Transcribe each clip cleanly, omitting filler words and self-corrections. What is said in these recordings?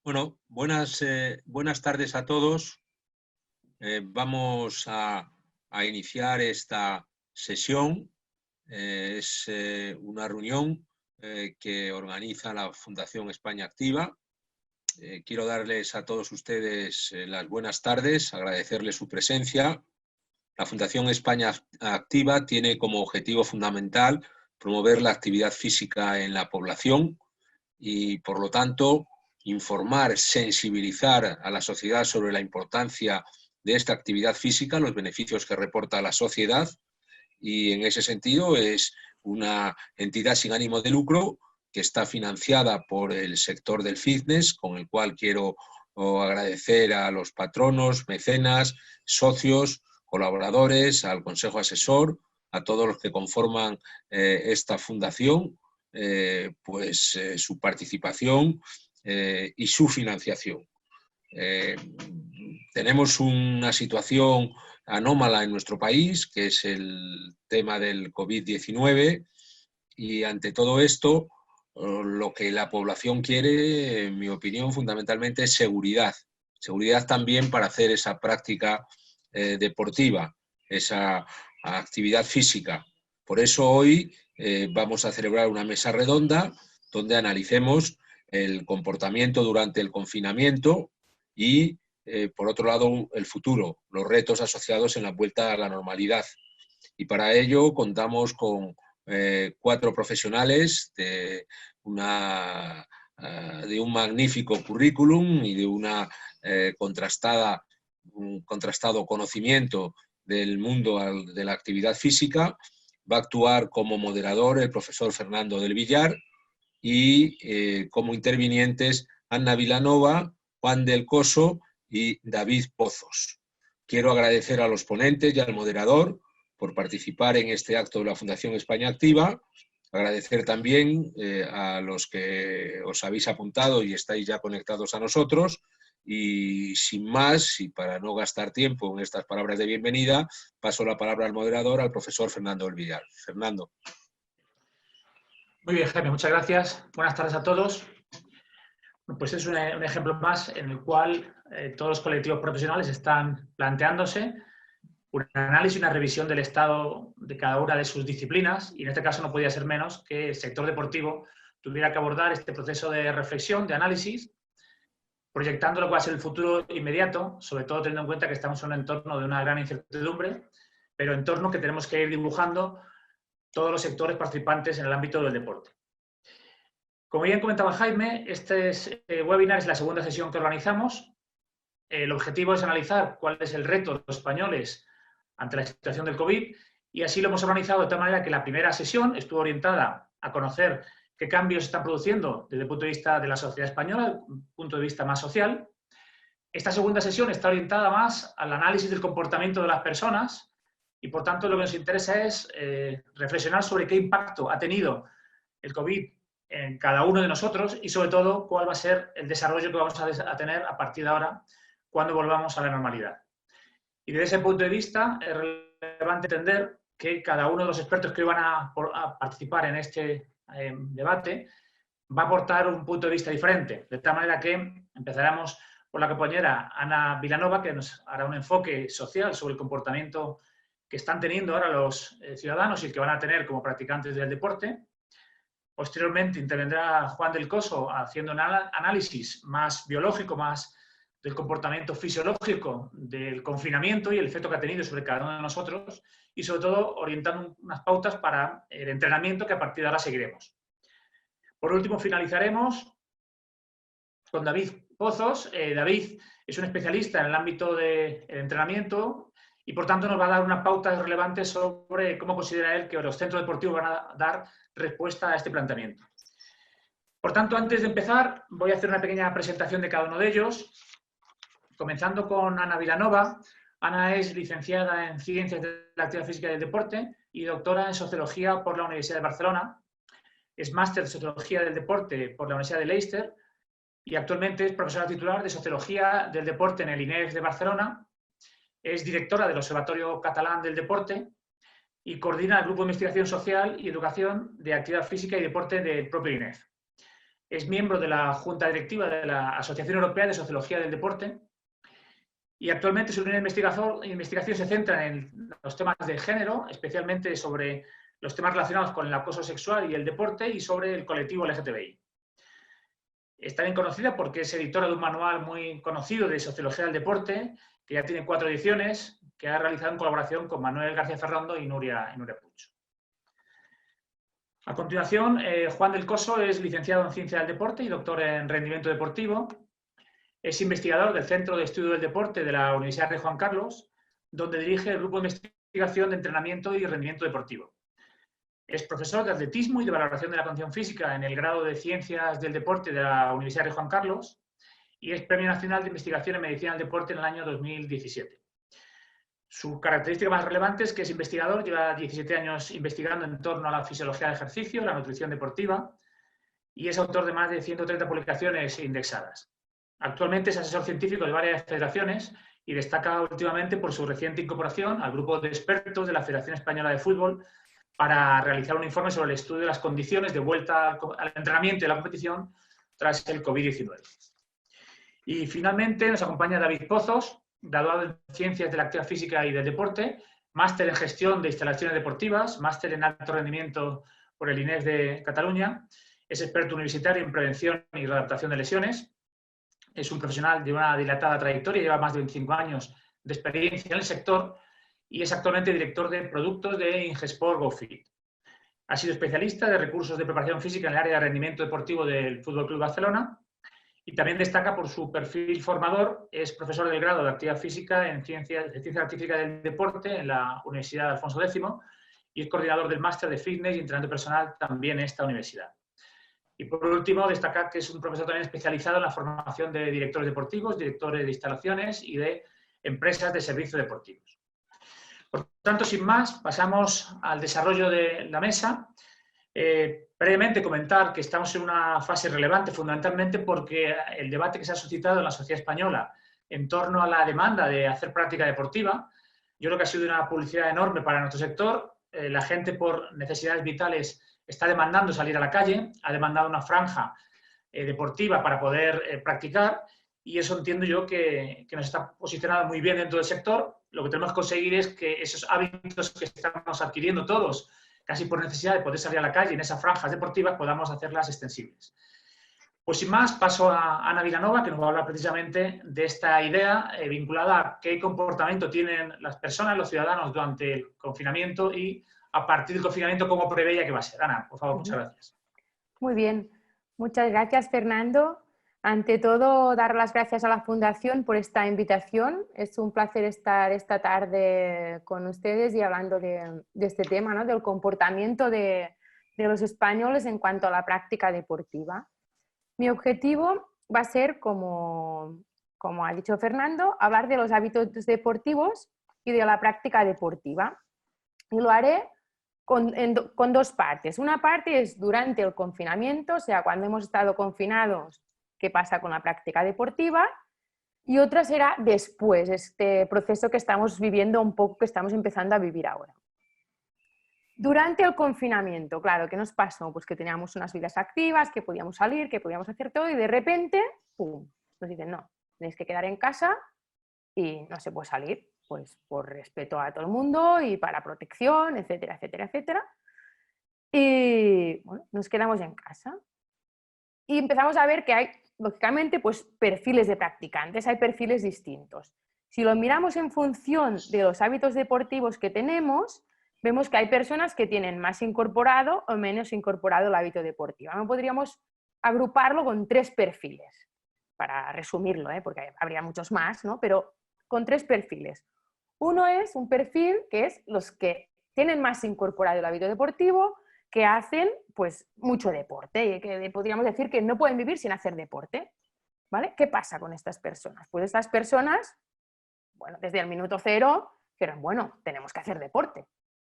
Bueno, buenas tardes a todos. Vamos a iniciar esta sesión. Es una reunión que organiza la Fundación España Activa. Quiero darles a todos ustedes las buenas tardes, agradecerles su presencia. La Fundación España Activa tiene como objetivo fundamental promover la actividad física en la población y, por lo tanto, informar, sensibilizar a la sociedad sobre la importancia de esta actividad física, los beneficios que reporta a la sociedad, y en ese sentido es una entidad sin ánimo de lucro que está financiada por el sector del fitness, con el cual quiero agradecer a los patronos, mecenas, socios, colaboradores, al consejo asesor, a todos los que conforman esta fundación, su participación y su financiación. Tenemos una situación anómala en nuestro país, que es el tema del COVID-19, y ante todo esto, lo que la población quiere, en mi opinión, fundamentalmente es seguridad. Seguridad también para hacer esa práctica deportiva, esa actividad física. Por eso hoy vamos a celebrar una mesa redonda donde analicemos el comportamiento durante el confinamiento y, por otro lado, el futuro, los retos asociados en la vuelta a la normalidad. Y para ello contamos con 4 profesionales de un magnífico currículum y de un contrastado conocimiento del mundo de la actividad física. Va a actuar como moderador el profesor Fernando del Villar y como intervinientes Anna Vilanova, Juan del Coso y David Pozos. Quiero agradecer a los ponentes y al moderador por participar en este acto de la Fundación España Activa. Agradecer también a los que os habéis apuntado y estáis ya conectados a nosotros. Y sin más, y para no gastar tiempo en estas palabras de bienvenida, paso la palabra al moderador, al profesor Fernando del Villar. Fernando. Muy bien, Jaime, muchas gracias. Buenas tardes a todos. Pues es un ejemplo más en el cual todos los colectivos profesionales están planteándose un análisis y una revisión del estado de cada una de sus disciplinas, y en este caso no podía ser menos que el sector deportivo tuviera que abordar este proceso de reflexión, de análisis, proyectando lo que va a ser el futuro inmediato, sobre todo teniendo en cuenta que estamos en un entorno de una gran incertidumbre, pero entorno que tenemos que ir dibujando todos los sectores participantes en el ámbito del deporte. Como bien comentaba Jaime, este webinar es la segunda sesión que organizamos. El objetivo es analizar cuál es el reto de los españoles ante la situación del COVID, y así lo hemos organizado de tal manera que la primera sesión estuvo orientada a conocer qué cambios se están produciendo desde el punto de vista de la sociedad española, desde un punto de vista más social. Esta segunda sesión está orientada más al análisis del comportamiento de las personas y, por tanto, lo que nos interesa es reflexionar sobre qué impacto ha tenido el COVID en cada uno de nosotros y, sobre todo, cuál va a ser el desarrollo que vamos a tener a partir de ahora cuando volvamos a la normalidad. Y desde ese punto de vista es relevante entender que cada uno de los expertos que van a participar en este debate va a aportar un punto de vista diferente, de tal manera que empezaremos por la compañera Anna Vilanova, que nos hará un enfoque social sobre el comportamiento que están teniendo ahora los ciudadanos y el que van a tener como practicantes del deporte. Posteriormente intervendrá Juan del Coso haciendo un análisis más biológico, más del comportamiento fisiológico del confinamiento y el efecto que ha tenido sobre cada uno de nosotros, y sobre todo orientando unas pautas para el entrenamiento que a partir de ahora seguiremos. Por último, finalizaremos con David Pozos. David es un especialista en el ámbito del entrenamiento y, por tanto, nos va a dar unas pautas relevantes sobre cómo considera él que los centros deportivos van a dar respuesta a este planteamiento. Por tanto, antes de empezar, voy a hacer una pequeña presentación de cada uno de ellos, comenzando con Anna Vilanova. Ana es licenciada en Ciencias de la Actividad Física y del Deporte y doctora en Sociología por la Universidad de Barcelona. Es máster de Sociología del Deporte por la Universidad de Leicester y actualmente es profesora titular de Sociología del Deporte en el INEF de Barcelona. Es directora del Observatorio Catalán del Deporte y coordina el Grupo de Investigación Social y Educación de Actividad Física y Deporte del propio INEF. es miembro de la Junta Directiva de la Asociación Europea de Sociología del Deporte y actualmente su línea de investigación se centra en los temas de género, especialmente sobre los temas relacionados con el acoso sexual y el deporte y sobre el colectivo LGTBI. Es también conocida porque es editora de un manual muy conocido de sociología del deporte, que ya tiene 4 ediciones, que ha realizado en colaboración con Manuel García Ferrando y Nuria Puig. A continuación, Juan del Coso es licenciado en Ciencia del Deporte y doctor en Rendimiento Deportivo. Es investigador del Centro de Estudio del Deporte de la Universidad de Juan Carlos, donde dirige el Grupo de Investigación de Entrenamiento y Rendimiento Deportivo. Es profesor de atletismo y de valoración de la condición física en el grado de Ciencias del Deporte de la Universidad de Juan Carlos y es Premio Nacional de Investigación en Medicina del Deporte en el año 2017. Su característica más relevante es que es investigador, lleva 17 años investigando en torno a la fisiología del ejercicio, la nutrición deportiva y es autor de más de 130 publicaciones indexadas. Actualmente es asesor científico de varias federaciones y destaca últimamente por su reciente incorporación al grupo de expertos de la Federación Española de Fútbol para realizar un informe sobre el estudio de las condiciones de vuelta al entrenamiento y a la competición tras el COVID-19. Y finalmente nos acompaña David Pozos, graduado en Ciencias de la Actividad Física y del Deporte, máster en Gestión de Instalaciones Deportivas, máster en Alto Rendimiento por el INEF de Cataluña, es experto universitario en prevención y readaptación de lesiones, es un profesional de una dilatada trayectoria, lleva más de 25 años de experiencia en el sector y es actualmente director de productos de Ingesport GoFit. Ha sido especialista de recursos de preparación física en el área de rendimiento deportivo del FC Barcelona y también destaca por su perfil formador. Es profesor del grado de Actividad Física en Ciencia Artística del Deporte en la Universidad de Alfonso X y es coordinador del máster de Fitness y Entrenamiento Personal también en esta universidad. Y por último, destacar que es un profesor también especializado en la formación de directores deportivos, directores de instalaciones y de empresas de servicios deportivos. Por tanto, sin más, pasamos al desarrollo de la mesa. Brevemente comentar que estamos en una fase relevante, fundamentalmente porque el debate que se ha suscitado en la sociedad española en torno a la demanda de hacer práctica deportiva, yo creo que ha sido una publicidad enorme para nuestro sector. La gente, por necesidades vitales, está demandando salir a la calle, ha demandado una franja deportiva para poder practicar y eso entiendo yo que nos está posicionado muy bien dentro del sector. Lo que tenemos que conseguir es que esos hábitos que estamos adquiriendo todos, casi por necesidad de poder salir a la calle en esas franjas deportivas, podamos hacerlas extensibles. Pues sin más, paso a Ana Vilanova, que nos va a hablar precisamente de esta idea vinculada a qué comportamiento tienen las personas, los ciudadanos, durante el confinamiento y a partir del confinamiento, cómo prevé ella que va a ser. Ana, por favor, muchas gracias. Muy bien. Muchas gracias, Fernando. Ante todo, dar las gracias a la Fundación por esta invitación. Es un placer estar esta tarde con ustedes y hablando de este tema, ¿no? Del comportamiento de los españoles en cuanto a la práctica deportiva. Mi objetivo va a ser, como ha dicho Fernando, hablar de los hábitos deportivos y de la práctica deportiva. Y lo haré con dos partes. Una parte es durante el confinamiento, o sea, cuando hemos estado confinados, qué pasa con la práctica deportiva, y otra será después, este proceso que estamos viviendo un poco, que estamos empezando a vivir ahora. Durante el confinamiento, claro, ¿qué nos pasó? Pues que teníamos unas vidas activas, que podíamos salir, que podíamos hacer todo, y de repente, ¡pum!, nos dicen, no, tenéis que quedar en casa y no se puede salir, pues por respeto a todo el mundo y para protección, etcétera, etcétera, etcétera. Y bueno, nos quedamos en casa. Y empezamos a ver que hay, lógicamente, pues perfiles de practicantes, hay perfiles distintos. Si lo miramos en función de los hábitos deportivos que tenemos, vemos que hay personas que tienen más incorporado o menos incorporado el hábito deportivo. No podríamos agruparlo con 3 perfiles, para resumirlo, porque habría muchos más, ¿no? Pero con 3 perfiles. Uno es un perfil que es los que tienen más incorporado el hábito deportivo, que hacen pues mucho deporte, y que podríamos decir que no pueden vivir sin hacer deporte, ¿vale? ¿Qué pasa con estas personas? Pues estas personas, bueno, desde el minuto 0, dijeron, bueno, tenemos que hacer deporte.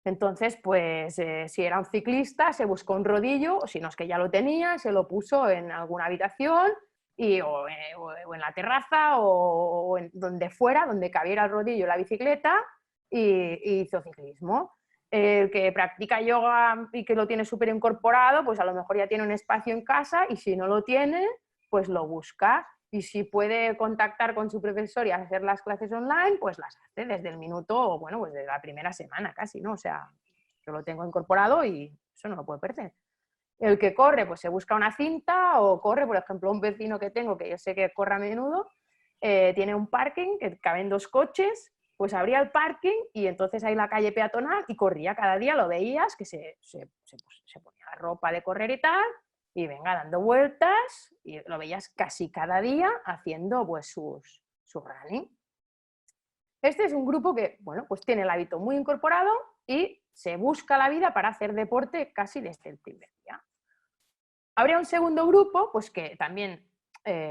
Entonces, pues si era un ciclista, se buscó un rodillo, o si no es que ya lo tenía, se lo puso en alguna habitación, o en la terraza, o en donde fuera, donde cabiera el rodillo la bicicleta, y hizo ciclismo. El que practica yoga y que lo tiene súper incorporado, pues a lo mejor ya tiene un espacio en casa y si no lo tiene, pues lo busca. Y si puede contactar con su profesor y hacer las clases online, pues las hace desde el minuto, bueno, pues desde la primera semana casi, ¿no? O sea, yo lo tengo incorporado y eso no lo puedo perder. El que corre, pues se busca una cinta o corre, por ejemplo, un vecino que tengo, que yo sé que corre a menudo, tiene un parking que caben 2 coches, pues abría el parking y entonces ahí la calle peatonal y corría cada día, lo veías, que se ponía la ropa de correr y tal, y venga dando vueltas, y lo veías casi cada día haciendo pues su running. Este es un grupo que, bueno, pues tiene el hábito muy incorporado y se busca la vida para hacer deporte casi desde el primer día. Habría un segundo grupo, pues que también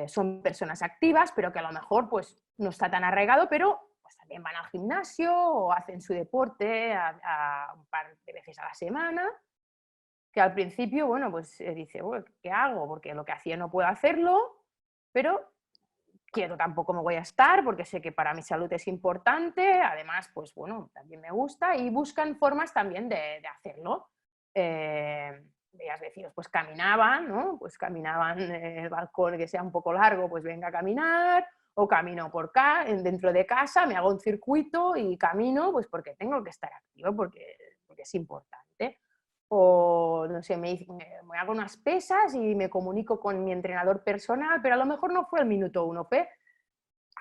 son personas activas, pero que a lo mejor pues, no está tan arraigado, pero pues, también van al gimnasio o hacen su deporte a un par de veces a la semana, que al principio, bueno, pues dice, bueno, ¿qué hago? Porque lo que hacía no puedo hacerlo, pero quieto tampoco me voy a estar porque sé que para mi salud es importante, además, pues bueno, también me gusta y buscan formas también de hacerlo. Veías vecinos, pues caminaban, ¿no? Pues caminaban el balcón que sea un poco largo, pues venga a caminar, o camino por acá, dentro de casa, me hago un circuito y camino, pues porque tengo que estar activo, porque es importante. O, no sé, me hago unas pesas y me comunico con mi entrenador personal, pero a lo mejor no fue el minuto 1, fue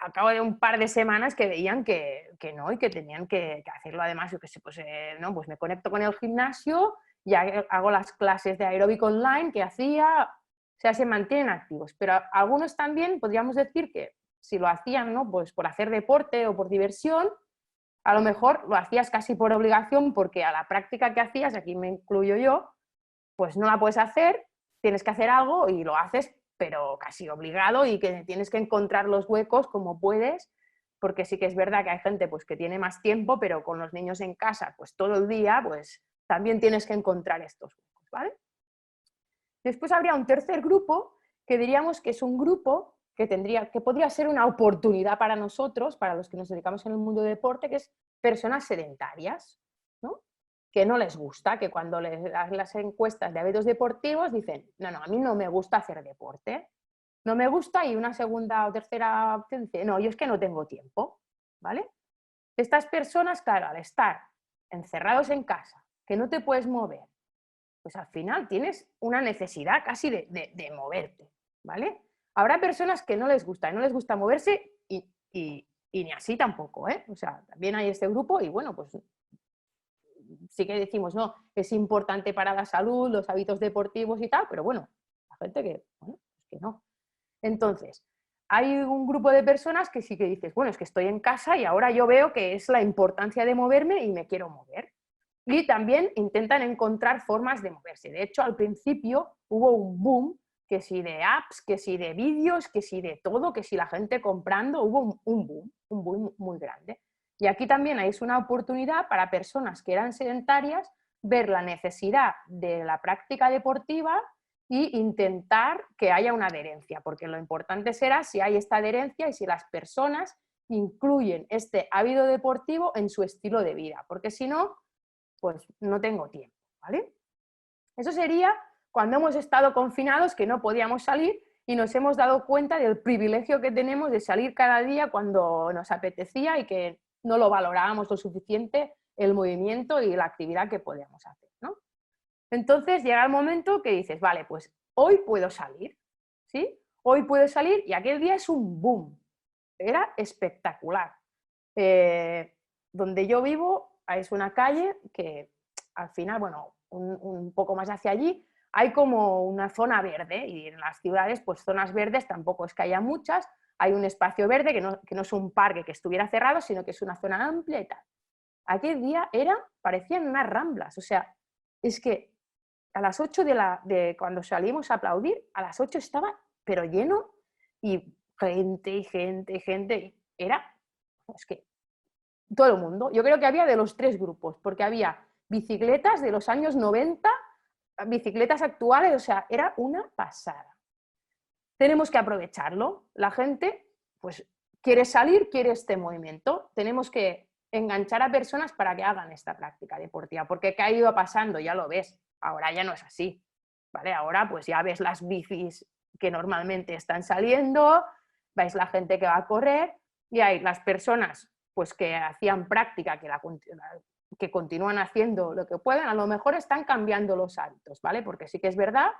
al cabo de un par de semanas que veían que no y que tenían que hacerlo. Además, yo qué sé, pues, no, pues me conecto con el gimnasio y hago las clases de aeróbico online que hacía, o sea, se mantienen activos. Pero algunos también podríamos decir que si lo hacían, ¿no? Pues por hacer deporte o por diversión, a lo mejor lo hacías casi por obligación porque a la práctica que hacías, aquí me incluyo yo, pues no la puedes hacer, tienes que hacer algo y lo haces, pero casi obligado y que tienes que encontrar los huecos como puedes, porque sí que es verdad que hay gente pues, que tiene más tiempo, pero con los niños en casa pues todo el día, pues también tienes que encontrar estos huecos, ¿vale? Después habría un tercer grupo que diríamos que es un grupo que podría ser una oportunidad para nosotros, para los que nos dedicamos en el mundo del deporte, que es personas sedentarias, ¿no? Que no les gusta, que cuando les das las encuestas de hábitos deportivos dicen, no, a mí no me gusta hacer deporte, no me gusta, y una segunda o tercera opción dice, no, yo es que no tengo tiempo, ¿vale? Estas personas, claro, al estar encerrados en casa, que no te puedes mover, pues al final tienes una necesidad casi de moverte, ¿vale? Habrá personas que no les gusta moverse y ni así tampoco, ¿eh? O sea, también hay este grupo y bueno, pues sí que decimos, no, es importante para la salud, los hábitos deportivos y tal, pero bueno, la gente que, bueno, es que no. Entonces, hay un grupo de personas que sí que dices, bueno, es que estoy en casa y ahora yo veo que es la importancia de moverme y me quiero mover. Y también intentan encontrar formas de moverse. De hecho, al principio hubo un boom, que si de apps, que si de vídeos, que si de todo, que si la gente comprando, hubo un boom muy grande. Y aquí también es una oportunidad para personas que eran sedentarias ver la necesidad de la práctica deportiva e intentar que haya una adherencia, porque lo importante será si hay esta adherencia y si las personas incluyen este hábito deportivo en su estilo de vida, porque si no, pues no tengo tiempo, ¿vale? Eso sería cuando hemos estado confinados, que no podíamos salir y nos hemos dado cuenta del privilegio que tenemos de salir cada día cuando nos apetecía y que no lo valorábamos lo suficiente el movimiento y la actividad que podíamos hacer, ¿no? Entonces llega el momento que dices, vale, pues hoy puedo salir, ¿sí? Hoy puedo salir y aquel día es un boom. Era espectacular. Donde yo vivo es una calle que al final, bueno, un poco más hacia allí, hay como una zona verde y en las ciudades, pues zonas verdes tampoco es que haya muchas, hay un espacio verde que no es un parque que estuviera cerrado, sino que es una zona amplia y tal. Aquel día parecían unas ramblas, o sea, es que a las 8 de cuando salimos a aplaudir, a las 8 estaba pero lleno y gente, es que todo el mundo, yo creo que había de los 3 grupos, porque había bicicletas de los años 90, bicicletas actuales, o sea, era una pasada. Tenemos que aprovecharlo, la gente pues quiere salir, quiere este movimiento, tenemos que enganchar a personas para que hagan esta práctica deportiva, porque ¿qué ha ido pasando? Ya lo ves, ahora ya no es así, ¿vale? Ahora pues ya ves las bicis que normalmente están saliendo, veis la gente que va a correr y hay las personas pues que hacían práctica, que continúan haciendo lo que pueden, a lo mejor están cambiando los hábitos, ¿vale? Porque sí que es verdad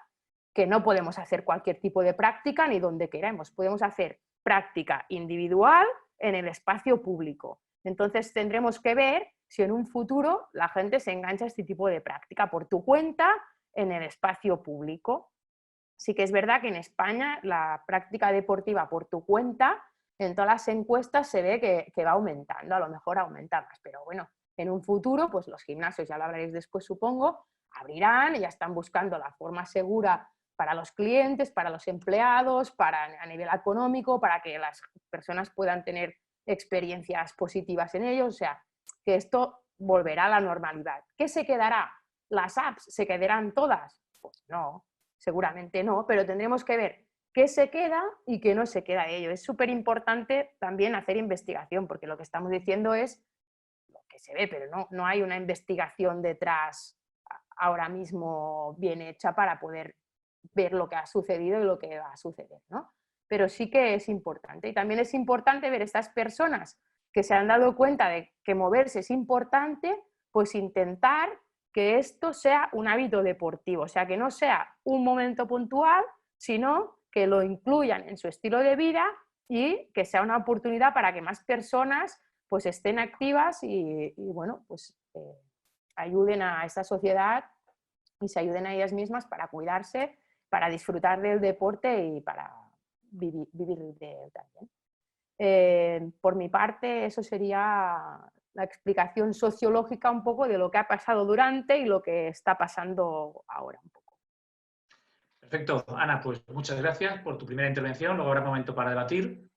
que no podemos hacer cualquier tipo de práctica ni donde queramos, podemos hacer práctica individual en el espacio público. Entonces tendremos que ver si en un futuro la gente se engancha a este tipo de práctica por tu cuenta en el espacio público. Sí que es verdad que en España la práctica deportiva por tu cuenta, en todas las encuestas se ve que va aumentando, a lo mejor aumenta más, pero bueno, en un futuro pues los gimnasios, ya lo hablaréis después supongo, abrirán y ya están buscando la forma segura para los clientes, para los empleados, a nivel económico, para que las personas puedan tener experiencias positivas en ellos, o sea, que esto volverá a la normalidad. ¿Qué se quedará? ¿Las apps se quedarán todas? Pues no, seguramente no, pero tendremos que ver qué se queda y qué no se queda de ello. Es súper importante también hacer investigación, porque lo que estamos diciendo es lo que se ve, pero no hay una investigación detrás ahora mismo bien hecha para poder ver lo que ha sucedido y lo que va a suceder, ¿no? Pero sí que es importante. Y también es importante ver estas personas que se han dado cuenta de que moverse es importante, pues intentar que esto sea un hábito deportivo, o sea, que no sea un momento puntual, sino que lo incluyan en su estilo de vida y que sea una oportunidad para que más personas pues estén activas y bueno, pues ayuden a esta sociedad y se ayuden a ellas mismas para cuidarse, para disfrutar del deporte y para vivir de él también. Por mi parte, eso sería la explicación sociológica un poco de lo que ha pasado durante y lo que está pasando ahora un poco. Perfecto, Ana, pues muchas gracias por tu primera intervención, luego habrá momento para debatir.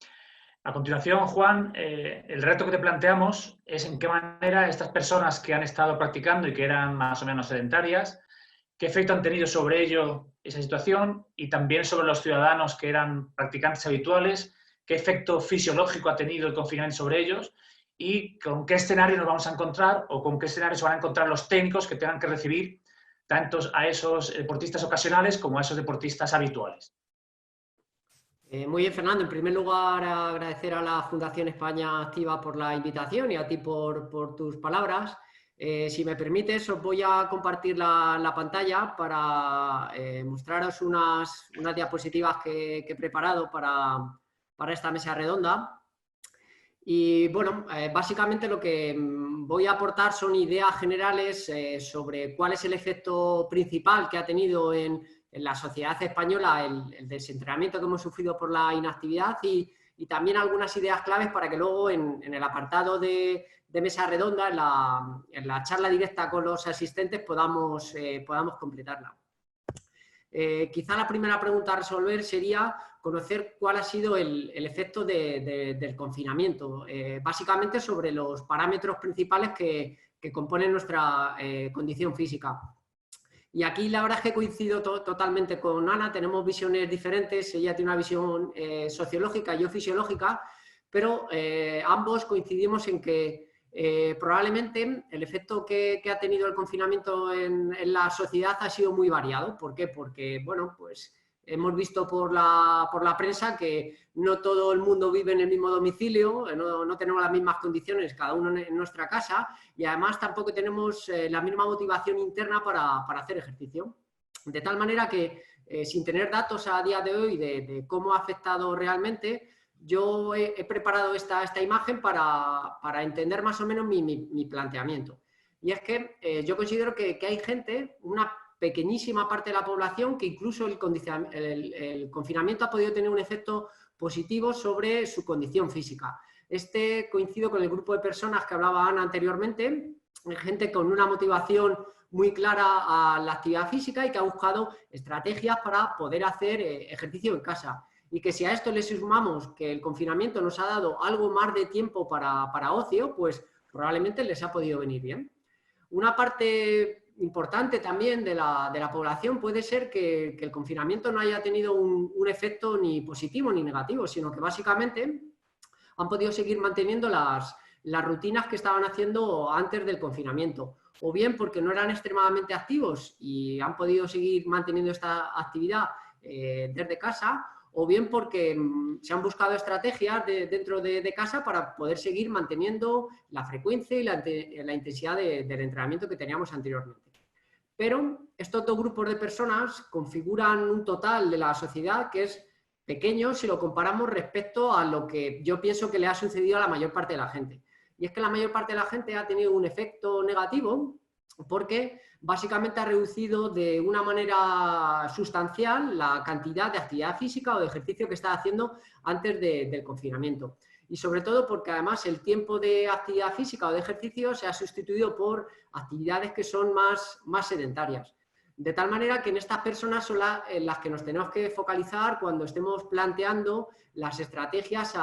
A continuación, Juan, el reto que te planteamos es en qué manera estas personas que han estado practicando y que eran más o menos sedentarias, qué efecto han tenido sobre ello esa situación y también sobre los ciudadanos que eran practicantes habituales, qué efecto fisiológico ha tenido el confinamiento sobre ellos y con qué escenario nos vamos a encontrar o con qué escenario se van a encontrar los técnicos que tengan que recibir tanto a esos deportistas ocasionales como a esos deportistas habituales. Muy bien, Fernando. En primer lugar, agradecer a la Fundación España Activa por la invitación y a ti por tus palabras. Si me permites, os voy a compartir la pantalla para mostraros unas diapositivas que he preparado para esta mesa redonda. Y bueno, básicamente lo que voy a aportar son ideas generales sobre cuál es el efecto principal que ha tenido en la sociedad española el desentrenamiento que hemos sufrido por la inactividad y también algunas ideas claves para que luego en el apartado de mesa redonda, en la charla directa con los asistentes, podamos completarla. Quizá la primera pregunta a resolver sería conocer cuál ha sido el efecto del confinamiento, básicamente sobre los parámetros principales que componen nuestra condición física. Y aquí la verdad es que coincido totalmente con Ana, tenemos visiones diferentes, ella tiene una visión sociológica y yo fisiológica, pero ambos coincidimos en que probablemente el efecto que ha tenido el confinamiento en la sociedad ha sido muy variado. ¿Por qué? Porque, bueno, pues hemos visto por la prensa que no todo el mundo vive en el mismo domicilio, no tenemos las mismas condiciones cada uno en nuestra casa y además tampoco tenemos la misma motivación interna para hacer ejercicio. De tal manera que sin tener datos a día de hoy de cómo ha afectado realmente, yo he preparado esta imagen para entender más o menos mi planteamiento. Y es que yo considero que hay gente, una pequeñísima parte de la población, que incluso el confinamiento ha podido tener un efecto positivo sobre su condición física. Coincido con el grupo de personas que hablaba Ana anteriormente, gente con una motivación muy clara a la actividad física y que ha buscado estrategias para poder hacer ejercicio en casa. Y que si a esto le sumamos que el confinamiento nos ha dado algo más de tiempo para ocio, pues probablemente les ha podido venir bien. Una parte importante también de la población puede ser que el confinamiento no haya tenido un efecto ni positivo ni negativo, sino que básicamente han podido seguir manteniendo las las rutinas que estaban haciendo antes del confinamiento, o bien porque no eran extremadamente activos y han podido seguir manteniendo esta actividad desde casa, o bien porque se han buscado estrategias dentro de casa para poder seguir manteniendo la frecuencia y la intensidad del entrenamiento que teníamos anteriormente. Pero estos dos grupos de personas configuran un total de la sociedad que es pequeño si lo comparamos respecto a lo que yo pienso que le ha sucedido a la mayor parte de la gente. Y es que la mayor parte de la gente ha tenido un efecto negativo porque básicamente ha reducido de una manera sustancial la cantidad de actividad física o de ejercicio que estaba haciendo antes del confinamiento. Y sobre todo porque además el tiempo de actividad física o de ejercicio se ha sustituido por actividades que son más sedentarias. De tal manera que en estas personas son las que nos tenemos que focalizar cuando estemos planteando las estrategias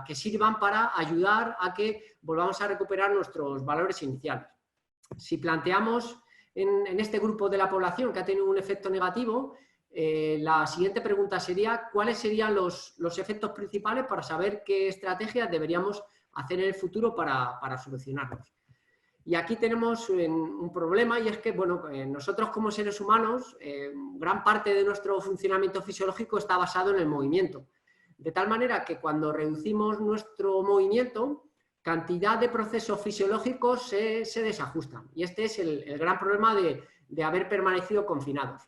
que sirvan para ayudar a que volvamos a recuperar nuestros valores iniciales. Si planteamos en este grupo de la población que ha tenido un efecto negativo, la siguiente pregunta sería ¿cuáles serían los efectos principales para saber qué estrategias deberíamos hacer en el futuro para solucionarlos? Y aquí tenemos un problema y es que bueno, nosotros como seres humanos, gran parte de nuestro funcionamiento fisiológico está basado en el movimiento. De tal manera que cuando reducimos nuestro movimiento, cantidad de procesos fisiológicos se desajustan. Y este es el gran problema de haber permanecido confinados.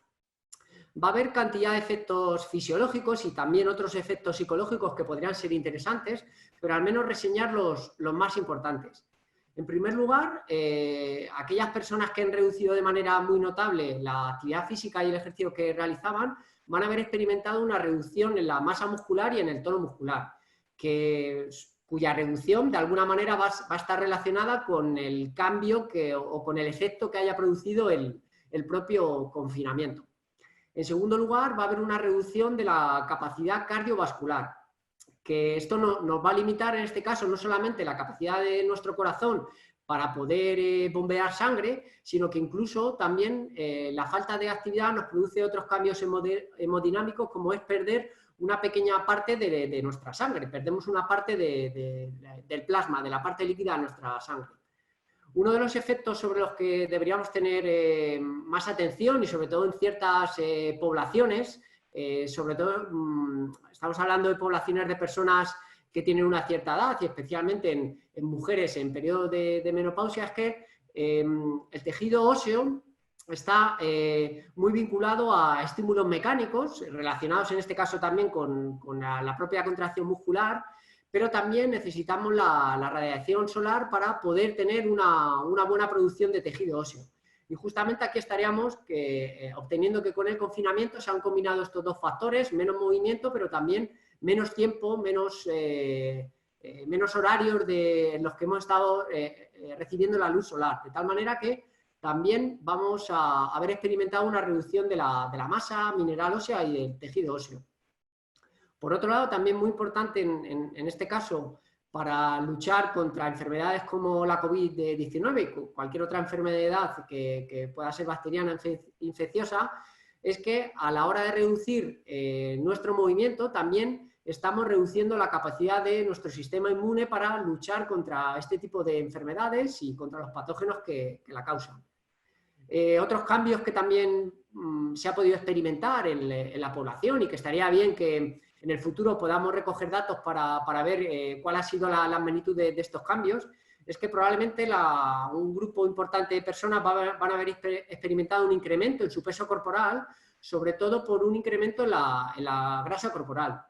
Va a haber cantidad de efectos fisiológicos y también otros efectos psicológicos que podrían ser interesantes, pero al menos reseñar los más importantes. En primer lugar, aquellas personas que han reducido de manera muy notable la actividad física y el ejercicio que realizaban van a haber experimentado una reducción en la masa muscular y en el tono muscular, cuya reducción de alguna manera va a estar relacionada con el cambio o con el efecto que haya producido el propio confinamiento. En segundo lugar, va a haber una reducción de la capacidad cardiovascular, que esto nos va a limitar en este caso no solamente la capacidad de nuestro corazón para poder bombear sangre, sino que incluso también la falta de actividad nos produce otros cambios hemodinámicos, como es perder una pequeña parte de nuestra sangre, perdemos una parte del plasma, de la parte líquida de nuestra sangre. Uno de los efectos sobre los que deberíamos tener más atención y sobre todo en ciertas poblaciones, sobre todo estamos hablando de poblaciones de personas que tienen una cierta edad y especialmente en mujeres en periodo de menopausia, es que el tejido óseo está muy vinculado a estímulos mecánicos relacionados en este caso también con la propia contracción muscular, pero también necesitamos la radiación solar para poder tener una buena producción de tejido óseo. Y justamente aquí estaríamos obteniendo que con el confinamiento se han combinado estos dos factores, menos movimiento, pero también menos tiempo, menos horarios en los que hemos estado recibiendo la luz solar. De tal manera que también vamos a haber experimentado una reducción de la masa mineral ósea y del tejido óseo. Por otro lado, también muy importante en este caso, para luchar contra enfermedades como la COVID-19 y cualquier otra enfermedad que pueda ser bacteriana infecciosa, es que a la hora de reducir nuestro movimiento también estamos reduciendo la capacidad de nuestro sistema inmune para luchar contra este tipo de enfermedades y contra los patógenos que la causan. Otros cambios que también se ha podido experimentar en la población y que estaría bien que en el futuro podamos recoger datos para ver cuál ha sido la magnitud de estos cambios, es que probablemente un grupo importante de personas van a haber experimentado un incremento en su peso corporal, sobre todo por un incremento en la grasa corporal.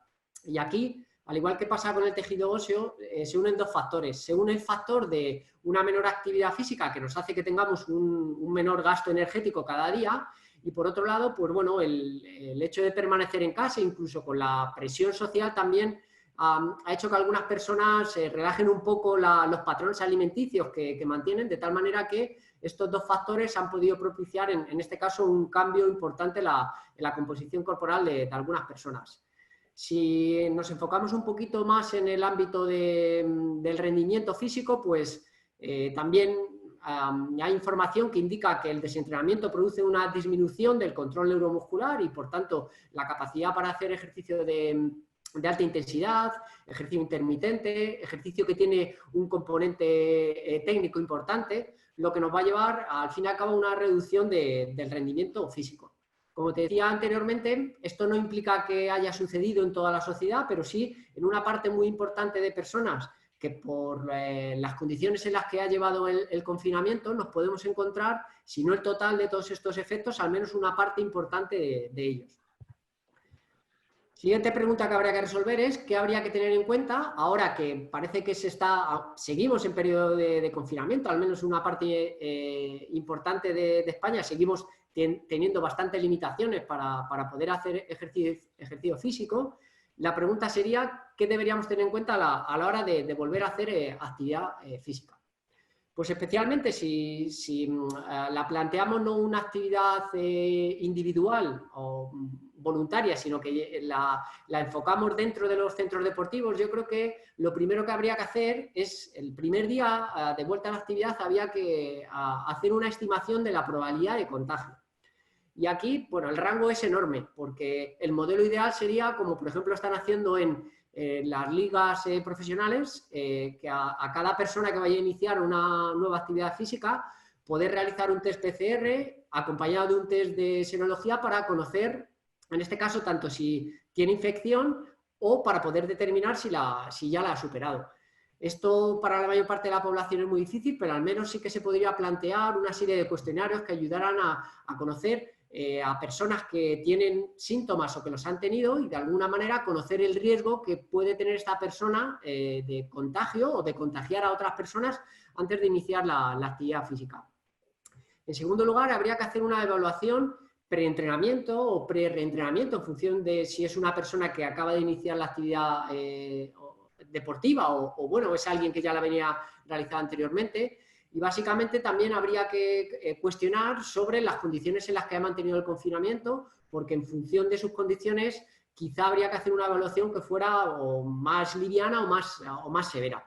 Y aquí, al igual que pasa con el tejido óseo, se unen dos factores. Se une el factor de una menor actividad física que nos hace que tengamos un menor gasto energético cada día. Y por otro lado, pues bueno, el hecho de permanecer en casa, incluso con la presión social también, ha hecho que algunas personas relajen un poco los patrones alimenticios que mantienen, de tal manera que estos dos factores han podido propiciar, en este caso, un cambio importante en la composición corporal de algunas personas. Si nos enfocamos un poquito más en el ámbito del rendimiento físico, pues también hay información que indica que el desentrenamiento produce una disminución del control neuromuscular y, por tanto, la capacidad para hacer ejercicio de de alta intensidad, ejercicio intermitente, ejercicio que tiene un componente técnico importante, lo que nos va a llevar al fin y al cabo a una reducción del rendimiento físico. Como te decía anteriormente, esto no implica que haya sucedido en toda la sociedad, pero sí en una parte muy importante de personas que por las condiciones en las que ha llevado el confinamiento nos podemos encontrar, si no el total de todos estos efectos, al menos una parte importante de ellos. Siguiente pregunta que habría que resolver es ¿qué habría que tener en cuenta ahora que parece que seguimos en periodo de confinamiento, al menos una parte importante de España, seguimos teniendo bastantes limitaciones para poder hacer ejercicio físico? La pregunta sería ¿qué deberíamos tener en cuenta a la hora de volver a hacer actividad física? Pues especialmente si la planteamos no una actividad individual o voluntaria, sino que la enfocamos dentro de los centros deportivos, yo creo que lo primero que habría que hacer es, el primer día de vuelta a la actividad, había que hacer una estimación de la probabilidad de contagio. Y aquí, bueno, el rango es enorme, porque el modelo ideal sería, como por ejemplo están haciendo en las ligas profesionales, que a cada persona que vaya a iniciar una nueva actividad física, poder realizar un test PCR acompañado de un test de serología para conocer, en este caso, tanto si tiene infección o para poder determinar si ya la ha superado. Esto para la mayor parte de la población es muy difícil, pero al menos sí que se podría plantear una serie de cuestionarios que ayudaran a conocer a personas que tienen síntomas o que los han tenido y de alguna manera conocer el riesgo que puede tener esta persona de contagio o de contagiar a otras personas antes de iniciar la actividad física. En segundo lugar, habría que hacer una evaluación preentrenamiento o pre-reentrenamiento en función de si es una persona que acaba de iniciar la actividad deportiva o bueno, es alguien que ya la venía realizada anteriormente. Y básicamente también habría que cuestionar sobre las condiciones en las que ha mantenido el confinamiento, porque en función de sus condiciones quizá habría que hacer una evaluación que fuera o más liviana o más severa.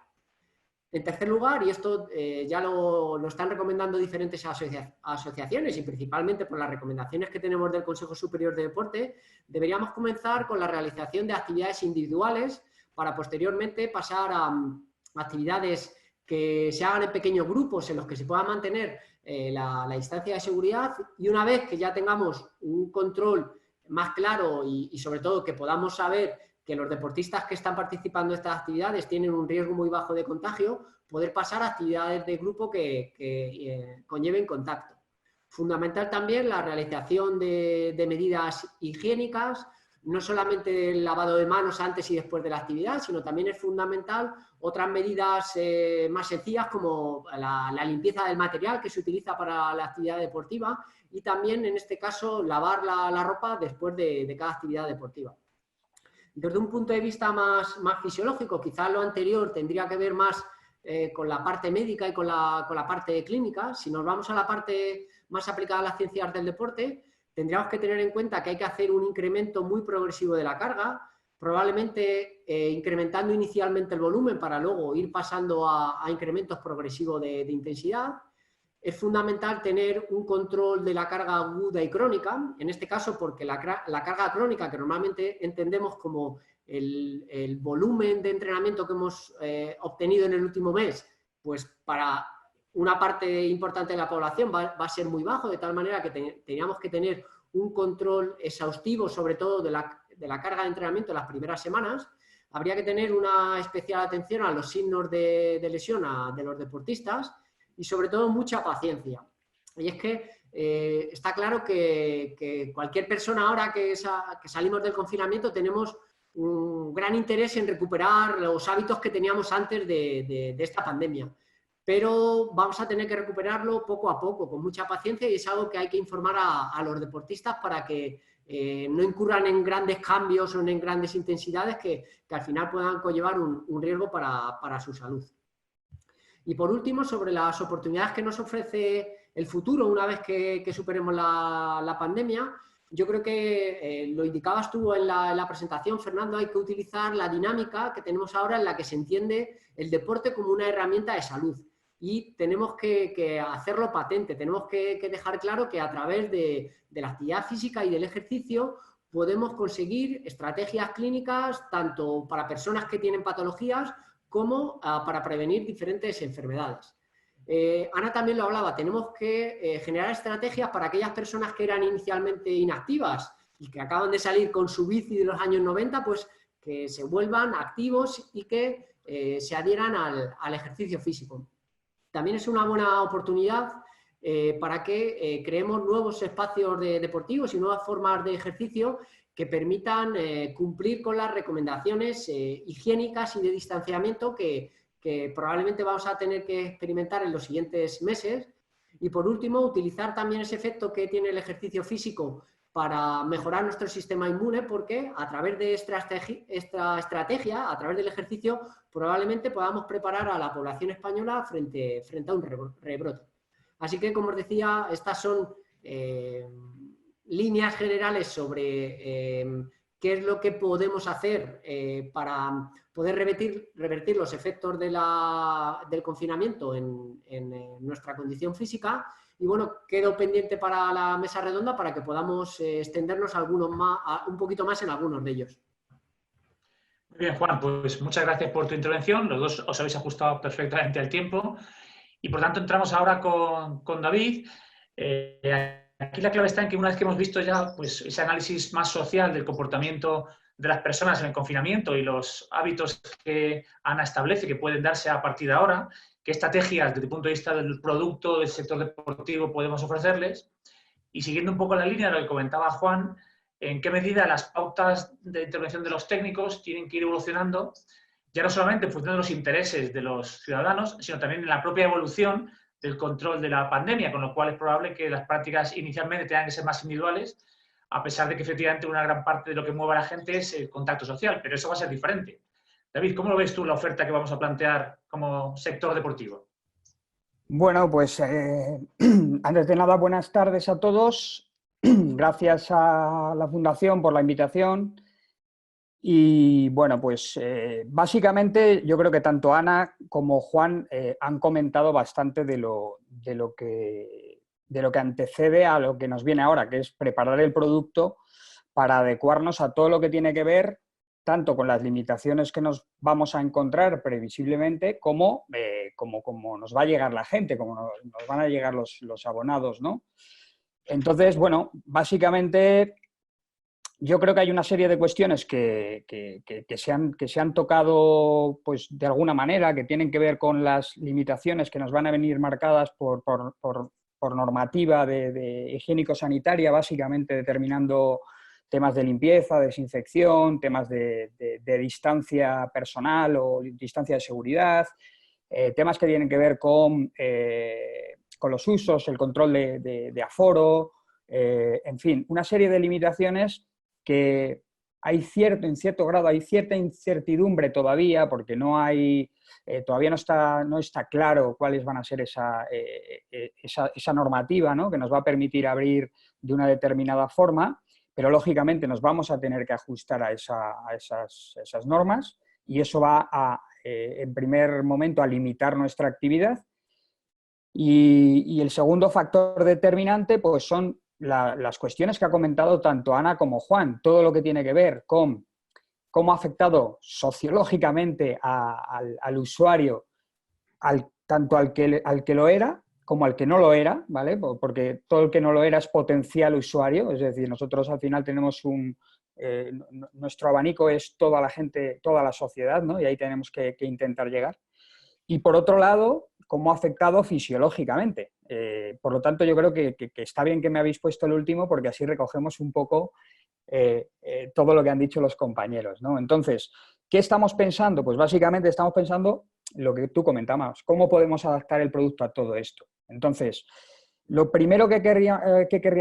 En tercer lugar, y esto ya lo están recomendando diferentes asociaciones y principalmente por las recomendaciones que tenemos del Consejo Superior de Deporte, deberíamos comenzar con la realización de actividades individuales para posteriormente pasar a actividades que se hagan en pequeños grupos en los que se pueda mantener la distancia de seguridad, y una vez que ya tengamos un control más claro y sobre todo que podamos saber que los deportistas que están participando en estas actividades tienen un riesgo muy bajo de contagio, poder pasar a actividades de grupo que conlleven contacto. Fundamental también la realización de medidas higiénicas, no solamente el lavado de manos antes y después de la actividad, sino también es fundamental otras medidas más sencillas como la limpieza del material que se utiliza para la actividad deportiva y también, en este caso, lavar la ropa después de cada actividad deportiva. Desde un punto de vista más fisiológico, quizás lo anterior tendría que ver más con la parte médica y con la parte clínica. Si nos vamos a la parte más aplicada a las ciencias del deporte, tendríamos que tener en cuenta que hay que hacer un incremento muy progresivo de la carga, probablemente incrementando inicialmente el volumen para luego ir pasando a incrementos progresivos de intensidad. Es fundamental tener un control de la carga aguda y crónica, en este caso porque la carga crónica, que normalmente entendemos como el volumen de entrenamiento que hemos obtenido en el último mes, pues para una parte importante de la población va a ser muy bajo, de tal manera que teníamos que tener un control exhaustivo, sobre todo de la carga de entrenamiento en las primeras semanas. Habría que tener una especial atención a los signos de lesión de los deportistas y sobre todo mucha paciencia. Y es que está claro que cualquier persona ahora que salimos del confinamiento tenemos un gran interés en recuperar los hábitos que teníamos antes de esta pandemia. Pero vamos a tener que recuperarlo poco a poco, con mucha paciencia, y es algo que hay que informar a los deportistas para que no incurran en grandes cambios o en grandes intensidades que al final puedan conllevar un riesgo para su salud. Y por último, sobre las oportunidades que nos ofrece el futuro una vez que superemos la pandemia, yo creo que lo indicabas tú en la presentación, Fernando, hay que utilizar la dinámica que tenemos ahora en la que se entiende el deporte como una herramienta de salud. Y tenemos que hacerlo patente, tenemos que dejar claro que a través de la actividad física y del ejercicio podemos conseguir estrategias clínicas tanto para personas que tienen patologías como para prevenir diferentes enfermedades. Ana también lo hablaba, tenemos que generar estrategias para aquellas personas que eran inicialmente inactivas y que acaban de salir con su bici de los años 90, pues que se vuelvan activos y que se adhieran al ejercicio físico. También es una buena oportunidad para que creemos nuevos espacios deportivos y nuevas formas de ejercicio que permitan cumplir con las recomendaciones higiénicas y de distanciamiento que probablemente vamos a tener que experimentar en los siguientes meses. Y por último, utilizar también ese efecto que tiene el ejercicio físico para mejorar nuestro sistema inmune, porque a través de esta estrategia, a través del ejercicio, probablemente podamos preparar a la población española frente a un rebrote. Así que, como os decía, estas son líneas generales sobre qué es lo que podemos hacer para poder revertir los efectos del confinamiento en nuestra condición física. Y bueno, quedo pendiente para la mesa redonda para que podamos extendernos un poquito más en algunos de ellos. Muy bien, Juan, pues muchas gracias por tu intervención. Los dos os habéis ajustado perfectamente al tiempo. Y por tanto entramos ahora con David. Aquí la clave está en que una vez que hemos visto ya pues, ese análisis más social del comportamiento de las personas en el confinamiento y los hábitos que Ana establece que pueden darse a partir de ahora, qué estrategias desde el punto de vista del producto, del sector deportivo podemos ofrecerles, y siguiendo un poco la línea de lo que comentaba Juan, en qué medida las pautas de intervención de los técnicos tienen que ir evolucionando, ya no solamente en función de los intereses de los ciudadanos, sino también en la propia evolución del control de la pandemia, con lo cual es probable que las prácticas inicialmente tengan que ser más individuales, a pesar de que efectivamente una gran parte de lo que mueve a la gente es el contacto social, pero eso va a ser diferente. David, ¿cómo lo ves tú la oferta que vamos a plantear como sector deportivo? Bueno, pues antes de nada, buenas tardes a todos. Gracias a la Fundación por la invitación. Y bueno, pues básicamente yo creo que tanto Ana como Juan han comentado bastante de lo que antecede a lo que nos viene ahora, que es preparar el producto para adecuarnos a todo lo que tiene que ver tanto con las limitaciones que nos vamos a encontrar previsiblemente como nos va a llegar la gente, como nos van a llegar los abonados, ¿no? Entonces, bueno, básicamente yo creo que hay una serie de cuestiones que se han tocado pues, de alguna manera, que tienen que ver con las limitaciones que nos van a venir marcadas por normativa de higiénico-sanitaria, básicamente determinando temas de limpieza, desinfección, temas de distancia personal o distancia de seguridad, temas que tienen que ver con los usos, el control de aforo, en fin, una serie de limitaciones que en cierto grado hay cierta incertidumbre todavía, porque todavía no está claro cuáles van a ser esa normativa, ¿no? Que nos va a permitir abrir de una determinada forma, pero lógicamente nos vamos a tener que ajustar a esas normas y eso va en primer momento a limitar nuestra actividad. Y el segundo factor determinante pues son las cuestiones que ha comentado tanto Ana como Juan, todo lo que tiene que ver con cómo ha afectado sociológicamente al usuario, tanto al que lo era como al que no lo era, ¿vale? Porque todo el que no lo era es potencial usuario, es decir, nosotros al final tenemos nuestro abanico es toda la gente, toda la sociedad, ¿no? Y ahí tenemos que intentar llegar. Y por otro lado, cómo ha afectado fisiológicamente. Por lo tanto, yo creo que está bien que me habéis puesto el último porque así recogemos un poco todo lo que han dicho los compañeros, ¿no? Entonces, ¿qué estamos pensando? Pues básicamente estamos pensando lo que tú comentabas, cómo podemos adaptar el producto a todo esto. Entonces, lo primero que querría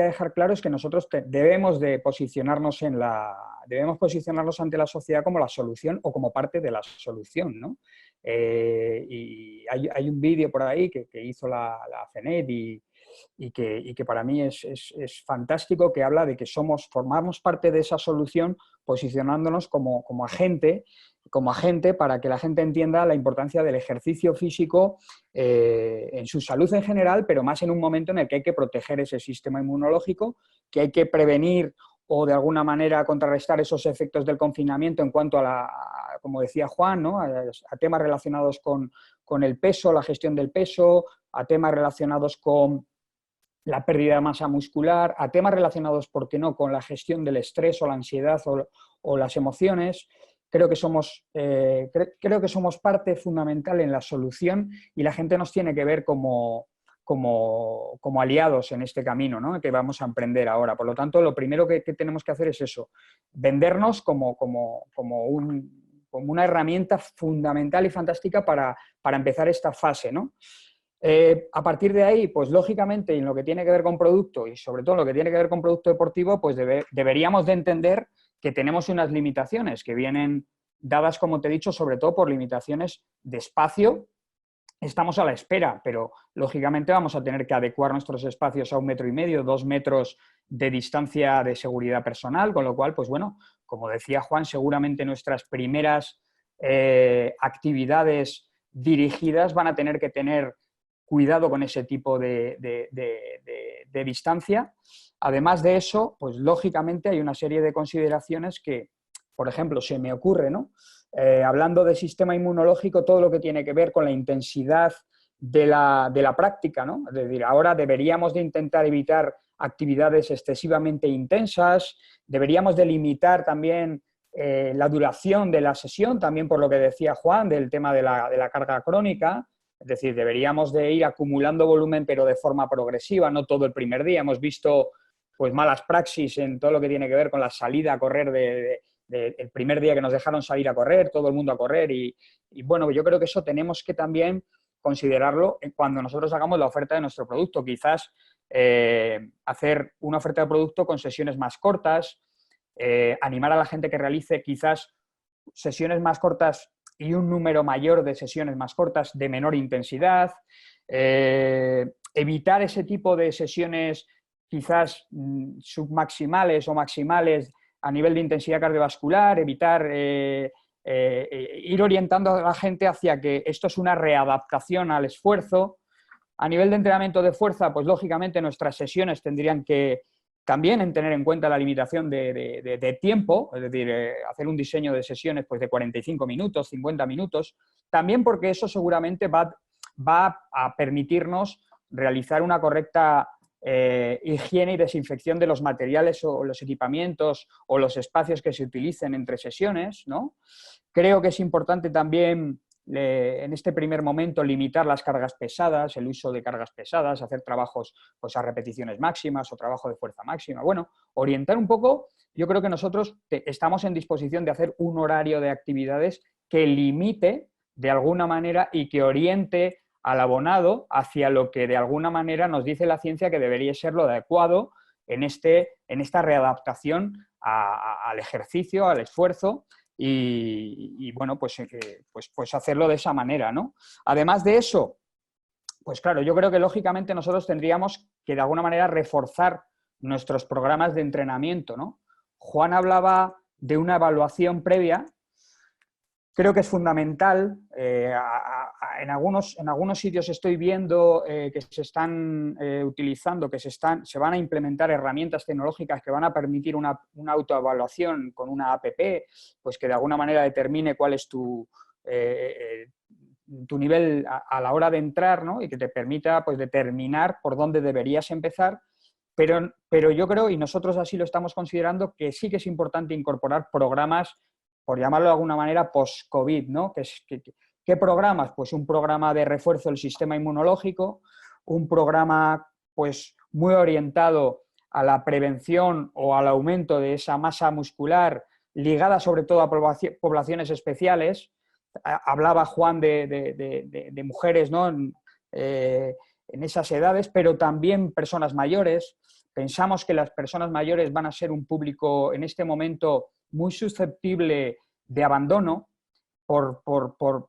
dejar claro es que nosotros debemos posicionarnos ante la sociedad como la solución o como parte de la solución, ¿no? Y hay un vídeo por ahí que hizo la CENET y que para mí es fantástico, que habla de que formamos parte de esa solución posicionándonos como agente para que la gente entienda la importancia del ejercicio físico en su salud en general, pero más en un momento en el que hay que proteger ese sistema inmunológico, que hay que prevenir o de alguna manera contrarrestar esos efectos del confinamiento en cuanto como decía Juan, ¿no? a temas relacionados con el peso, la gestión del peso, a temas relacionados con la pérdida de masa muscular, a temas relacionados, ¿por qué no?, con la gestión del estrés o la ansiedad o las emociones. Creo que somos parte fundamental en la solución y la gente nos tiene que ver como aliados en este camino, ¿no?, que vamos a emprender ahora. Por lo tanto, lo primero que tenemos que hacer es eso, vendernos como una herramienta fundamental y fantástica para empezar esta fase, ¿no? A partir de ahí, pues lógicamente, en lo que tiene que ver con producto y sobre todo en lo que tiene que ver con producto deportivo, pues deberíamos de entender que tenemos unas limitaciones que vienen dadas, como te he dicho, sobre todo por limitaciones de espacio. Estamos a la espera, pero lógicamente vamos a tener que adecuar nuestros espacios a 1,5 metros, 2 metros de distancia de seguridad personal, con lo cual, pues bueno, como decía Juan, seguramente nuestras primeras actividades dirigidas van a tener que tener cuidado con ese tipo de distancia. Además de eso, pues lógicamente hay una serie de consideraciones que, por ejemplo, se me ocurre, ¿no? Hablando de sistema inmunológico, todo lo que tiene que ver con la intensidad de la práctica, ¿no? Es decir, ahora deberíamos de intentar evitar actividades excesivamente intensas, deberíamos de limitar también la duración de la sesión, también por lo que decía Juan, del tema de la carga crónica. Es decir, deberíamos de ir acumulando volumen, pero de forma progresiva, no todo el primer día. Hemos visto pues malas praxis en todo lo que tiene que ver con la salida a correr el primer día que nos dejaron salir a correr, todo el mundo a correr. Y bueno, yo creo que eso tenemos que también considerarlo cuando nosotros hagamos la oferta de nuestro producto. Quizás hacer una oferta de producto con sesiones más cortas, animar a la gente que realice quizás sesiones más cortas y un número mayor de sesiones más cortas de menor intensidad, evitar ese tipo de sesiones quizás submaximales o maximales a nivel de intensidad cardiovascular, evitar ir orientando a la gente hacia que esto es una readaptación al esfuerzo. A nivel de entrenamiento de fuerza, pues lógicamente nuestras sesiones tendrían que también tener en cuenta la limitación de tiempo, es decir, hacer un diseño de sesiones pues, de 45 minutos, 50 minutos, también porque eso seguramente va a permitirnos realizar una correcta higiene y desinfección de los materiales o los equipamientos o los espacios que se utilicen entre sesiones, ¿no? Creo que es importante también en este primer momento limitar las cargas pesadas, el uso de cargas pesadas, hacer trabajos pues, a repeticiones máximas o trabajo de fuerza máxima. Bueno, orientar un poco, yo creo que nosotros estamos en disposición de hacer un horario de actividades que limite de alguna manera y que oriente al abonado hacia lo que de alguna manera nos dice la ciencia que debería ser lo adecuado en esta readaptación al ejercicio, al esfuerzo. Y bueno, pues hacerlo de esa manera, ¿no? Además de eso, pues claro, yo creo que lógicamente nosotros tendríamos que de alguna manera reforzar nuestros programas de entrenamiento, ¿no? Juan hablaba de una evaluación previa. Creo que es fundamental. En algunos sitios estoy viendo que se están utilizando, que se van a implementar herramientas tecnológicas que van a permitir una autoevaluación con una app, pues que de alguna manera determine cuál es tu nivel a la hora de entrar, ¿no? Y que te permita pues, determinar por dónde deberías empezar. Pero yo creo, y nosotros así lo estamos considerando, que sí que es importante incorporar programas, por llamarlo de alguna manera, post-COVID, ¿no? ¿Qué programas? Pues un programa de refuerzo del sistema inmunológico, un programa pues, muy orientado a la prevención o al aumento de esa masa muscular ligada sobre todo a poblaciones especiales. Hablaba Juan de mujeres, ¿no? En esas edades, pero también personas mayores. Pensamos que las personas mayores van a ser un público en este momento muy susceptible de abandono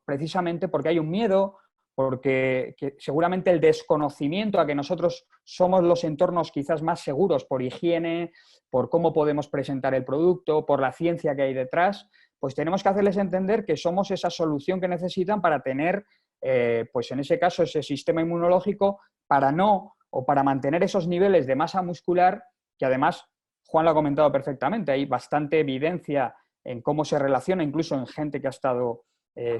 precisamente porque hay un miedo, porque seguramente el desconocimiento a que nosotros somos los entornos quizás más seguros por higiene, por cómo podemos presentar el producto, por la ciencia que hay detrás, pues tenemos que hacerles entender que somos esa solución que necesitan para tener, pues en ese caso, ese sistema inmunológico para mantener esos niveles de masa muscular que además Juan lo ha comentado perfectamente, hay bastante evidencia en cómo se relaciona, incluso en gente que ha estado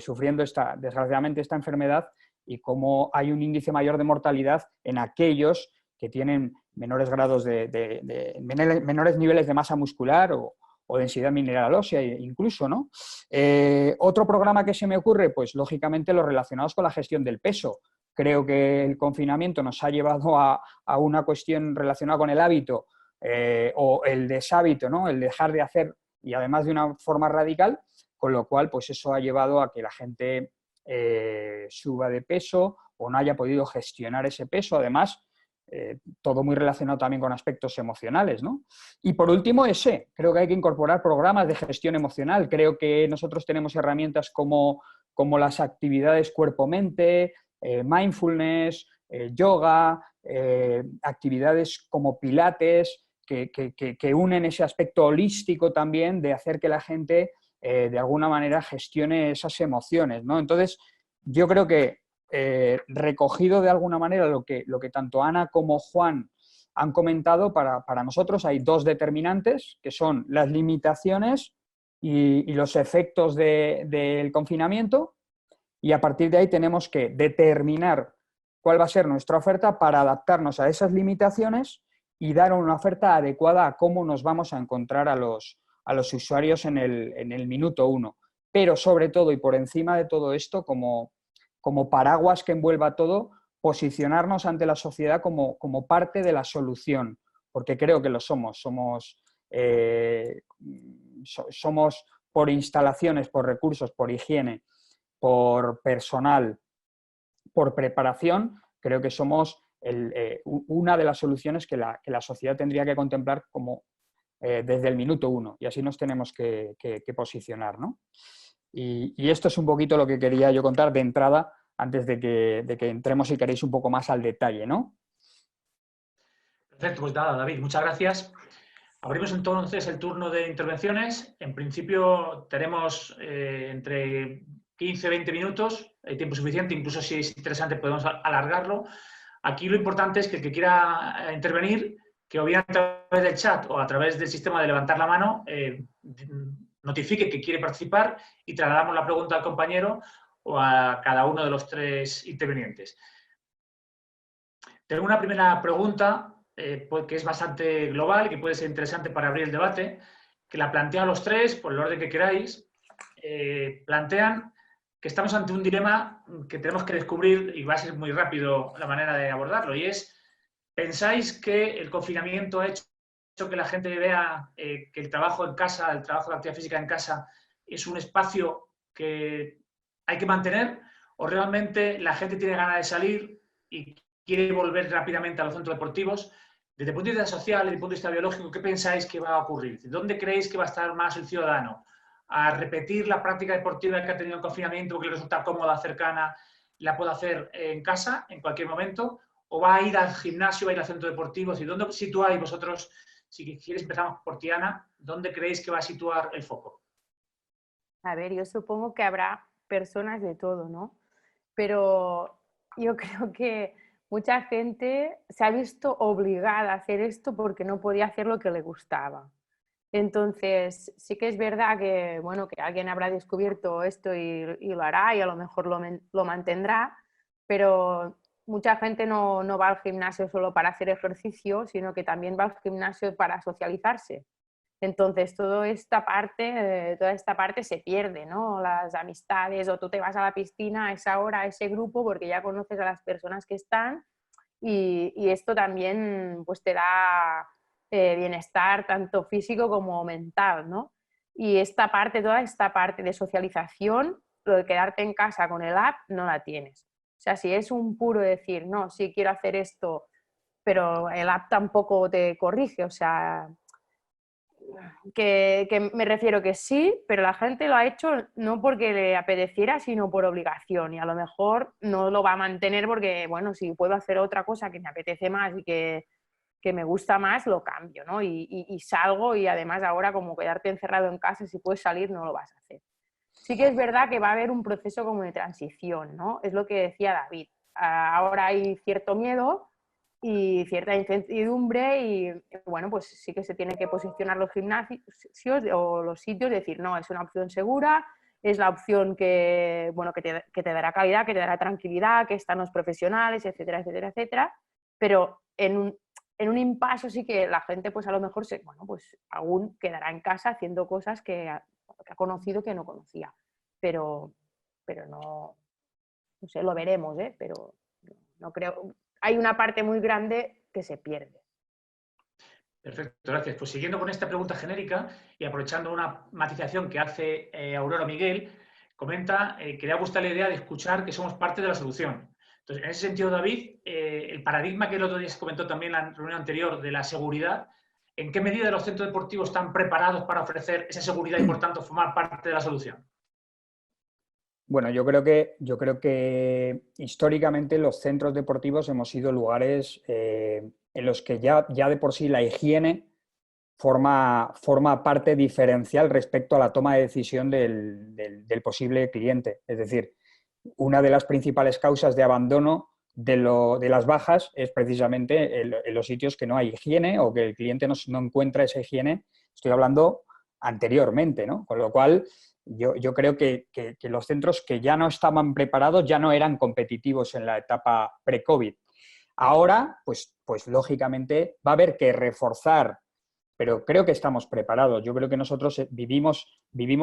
sufriendo desgraciadamente esta enfermedad, y cómo hay un índice mayor de mortalidad en aquellos que tienen menores grados menores niveles de masa muscular o densidad mineral ósea incluso, ¿no? Otro programa que se me ocurre, pues lógicamente los relacionados con la gestión del peso. Creo que el confinamiento nos ha llevado a una cuestión relacionada con el hábito o el deshábito, ¿no? El dejar de hacer, y además de una forma radical, con lo cual pues eso ha llevado a que la gente suba de peso o no haya podido gestionar ese peso. Además, todo muy relacionado también con aspectos emocionales, ¿no? Y por último, creo que hay que incorporar programas de gestión emocional. Creo que nosotros tenemos herramientas como las actividades cuerpo-mente, mindfulness, yoga, actividades como pilates, que unen ese aspecto holístico también de hacer que la gente de alguna manera gestione esas emociones, ¿no? Entonces, yo creo que recogido de alguna manera lo que tanto Ana como Juan han comentado, para nosotros hay dos determinantes, que son las limitaciones y los efectos del confinamiento, y a partir de ahí tenemos que determinar cuál va a ser nuestra oferta para adaptarnos a esas limitaciones y dar una oferta adecuada a cómo nos vamos a encontrar a los usuarios en el minuto 1. Pero sobre todo y por encima de todo esto, como paraguas que envuelva todo, posicionarnos ante la sociedad como parte de la solución, porque creo que lo somos. Somos por instalaciones, por recursos, por higiene, por personal, por preparación, creo que somos una de las soluciones que la sociedad tendría que contemplar como desde el minuto 1, y así nos tenemos que posicionar, ¿no? Y esto es un poquito lo que quería yo contar de entrada, antes de que entremos, si queréis, un poco más al detalle, ¿no? Perfecto, pues nada, David, muchas gracias. Abrimos entonces el turno de intervenciones. En principio tenemos entre 15 y 20 minutos, hay tiempo suficiente, incluso si es interesante podemos alargarlo. Aquí lo importante es que el que quiera intervenir, que o bien a través del chat o a través del sistema de levantar la mano, notifique que quiere participar y trasladamos la pregunta al compañero o a cada uno de los tres intervinientes. Tengo una primera pregunta que es bastante global y que puede ser interesante para abrir el debate, que la planteo a los tres, por el orden que queráis. Plantean que estamos ante un dilema que tenemos que descubrir, y va a ser muy rápido la manera de abordarlo, y es, ¿pensáis que el confinamiento ha hecho que la gente vea que el trabajo en casa, el trabajo de actividad física en casa, es un espacio que hay que mantener, o realmente la gente tiene ganas de salir y quiere volver rápidamente a los centros deportivos? Desde el punto de vista social y desde el punto de vista biológico, ¿qué pensáis que va a ocurrir? ¿Dónde creéis que va a estar más el ciudadano? ¿A repetir la práctica deportiva que ha tenido en confinamiento porque le resulta cómoda, cercana, la puede hacer en casa en cualquier momento? ¿O va a ir al gimnasio, va a ir al centro deportivo? ¿Dónde situáis vosotros? Si quieres empezamos por ti, Ana, ¿dónde creéis que va a situar el foco? A ver, yo supongo que habrá personas de todo, ¿no? Pero yo creo que mucha gente se ha visto obligada a hacer esto porque no podía hacer lo que le gustaba. Entonces, sí que es verdad que, bueno, que alguien habrá descubierto esto y lo hará y a lo mejor lo mantendrá, pero mucha gente no va al gimnasio solo para hacer ejercicio, sino que también va al gimnasio para socializarse. Entonces, toda esta parte se pierde, ¿no? Las amistades, o tú te vas a la piscina a esa hora, a ese grupo, porque ya conoces a las personas que están, y esto también pues, te da bienestar tanto físico como mental, ¿no? Y toda esta parte de socialización, lo de quedarte en casa con el app, no la tienes. O sea, si es un puro decir, no, sí quiero hacer esto, pero el app tampoco te corrige, o sea, que me refiero que sí, pero la gente lo ha hecho no porque le apeteciera, sino por obligación, y a lo mejor no lo va a mantener porque, bueno, si puedo hacer otra cosa que me apetece más y que me gusta más, lo cambio, ¿no? Y salgo, y además ahora como quedarte encerrado en casa, si puedes salir no lo vas a hacer. Sí que es verdad que va a haber un proceso como de transición, ¿no? Es lo que decía David. Ahora hay cierto miedo, y cierta incertidumbre y bueno, pues sí que se tienen que posicionar los gimnasios o los sitios, decir, no, es una opción segura, es la opción que, bueno, que te dará calidad, que te dará tranquilidad, que están los profesionales, etcétera, etcétera, etcétera, pero en un impasse sí que la gente pues a lo mejor bueno, pues aún quedará en casa haciendo cosas que ha conocido que no conocía, pero no sé, lo veremos, pero no creo. Hay una parte muy grande que se pierde. Perfecto, gracias. Pues siguiendo con esta pregunta genérica y aprovechando una matización que hace Aurora Miguel, comenta que le ha gustado la idea de escuchar que somos parte de la solución. Entonces, en ese sentido, David, el paradigma que el otro día se comentó también en la reunión anterior de la seguridad, ¿en qué medida los centros deportivos están preparados para ofrecer esa seguridad y, por tanto, formar parte de la solución? Bueno, yo creo que históricamente los centros deportivos hemos sido lugares en los que ya de por sí la higiene forma parte diferencial respecto a la toma de decisión del posible cliente. Es decir, una de las principales causas de abandono de las bajas es precisamente en los sitios que no hay higiene o que el cliente no encuentra esa higiene. Estoy hablando anteriormente, ¿no? Con lo cual, yo creo que los centros que ya no estaban preparados ya no eran competitivos en la etapa pre-COVID. Ahora, pues lógicamente va a haber que reforzar, pero creo que estamos preparados. Yo creo que nosotros vivimos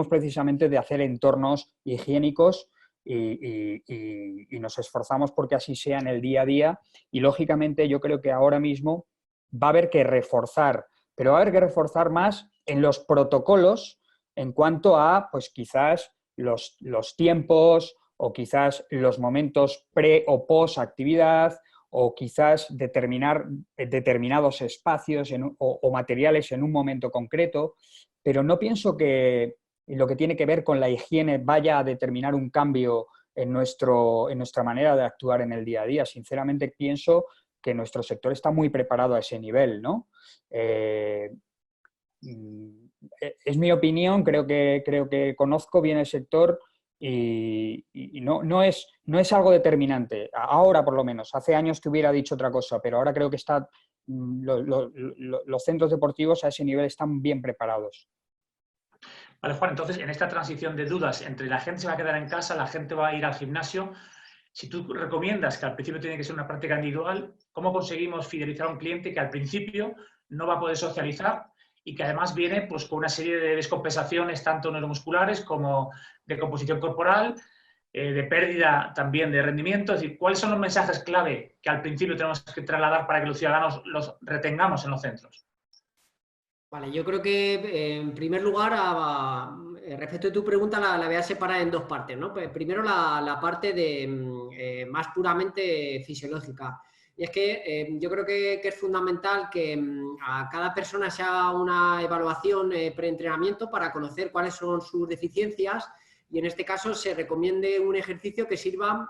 precisamente de hacer entornos higiénicos y nos esforzamos porque así sea en el día a día y lógicamente yo creo que ahora mismo va a haber que reforzar, pero va a haber que reforzar más en los protocolos en cuanto a, pues quizás los tiempos o quizás los momentos pre o post actividad o quizás determinar determinados espacios o materiales en un momento concreto, pero no pienso que lo que tiene que ver con la higiene vaya a determinar un cambio en nuestra manera de actuar en el día a día. Sinceramente pienso que nuestro sector está muy preparado a ese nivel, ¿no? Es mi opinión, creo que conozco bien el sector y no es algo determinante. Ahora, por lo menos, hace años te hubiera dicho otra cosa, pero ahora creo que los centros deportivos a ese nivel están bien preparados. Vale, Juan, entonces en esta transición de dudas entre la gente se va a quedar en casa, la gente va a ir al gimnasio, si tú recomiendas que al principio tiene que ser una práctica individual, ¿cómo conseguimos fidelizar a un cliente que al principio no va a poder socializar y que además viene pues, con una serie de descompensaciones tanto neuromusculares como de composición corporal, de pérdida también de rendimiento? Es decir, ¿cuáles son los mensajes clave que al principio tenemos que trasladar para que los ciudadanos los retengamos en los centros? Vale, yo creo que en primer lugar, respecto a tu pregunta, la voy a separar en dos partes, ¿no? Pues primero la parte de más puramente fisiológica. Y es que yo creo que es fundamental que a cada persona se haga una evaluación preentrenamiento para conocer cuáles son sus deficiencias y en este caso se recomiende un ejercicio que sirva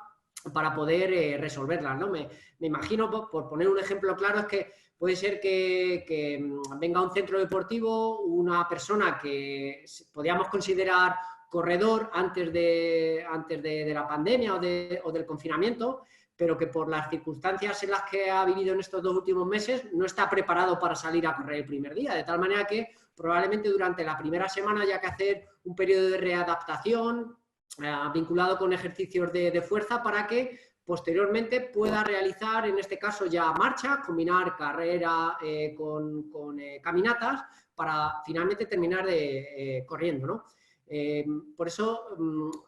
para poder resolverlas, ¿no? Me imagino, por poner un ejemplo claro, es que puede ser que venga a un centro deportivo una persona que podríamos considerar corredor antes de la pandemia o del confinamiento, pero que por las circunstancias en las que ha vivido en estos 2 últimos meses no está preparado para salir a correr el primer día, de tal manera que probablemente durante la primera semana haya que hacer un periodo de readaptación vinculado con ejercicios de fuerza para que posteriormente pueda realizar, en este caso ya marcha, combinar carrera con caminatas para finalmente terminar corriendo, ¿no? Por eso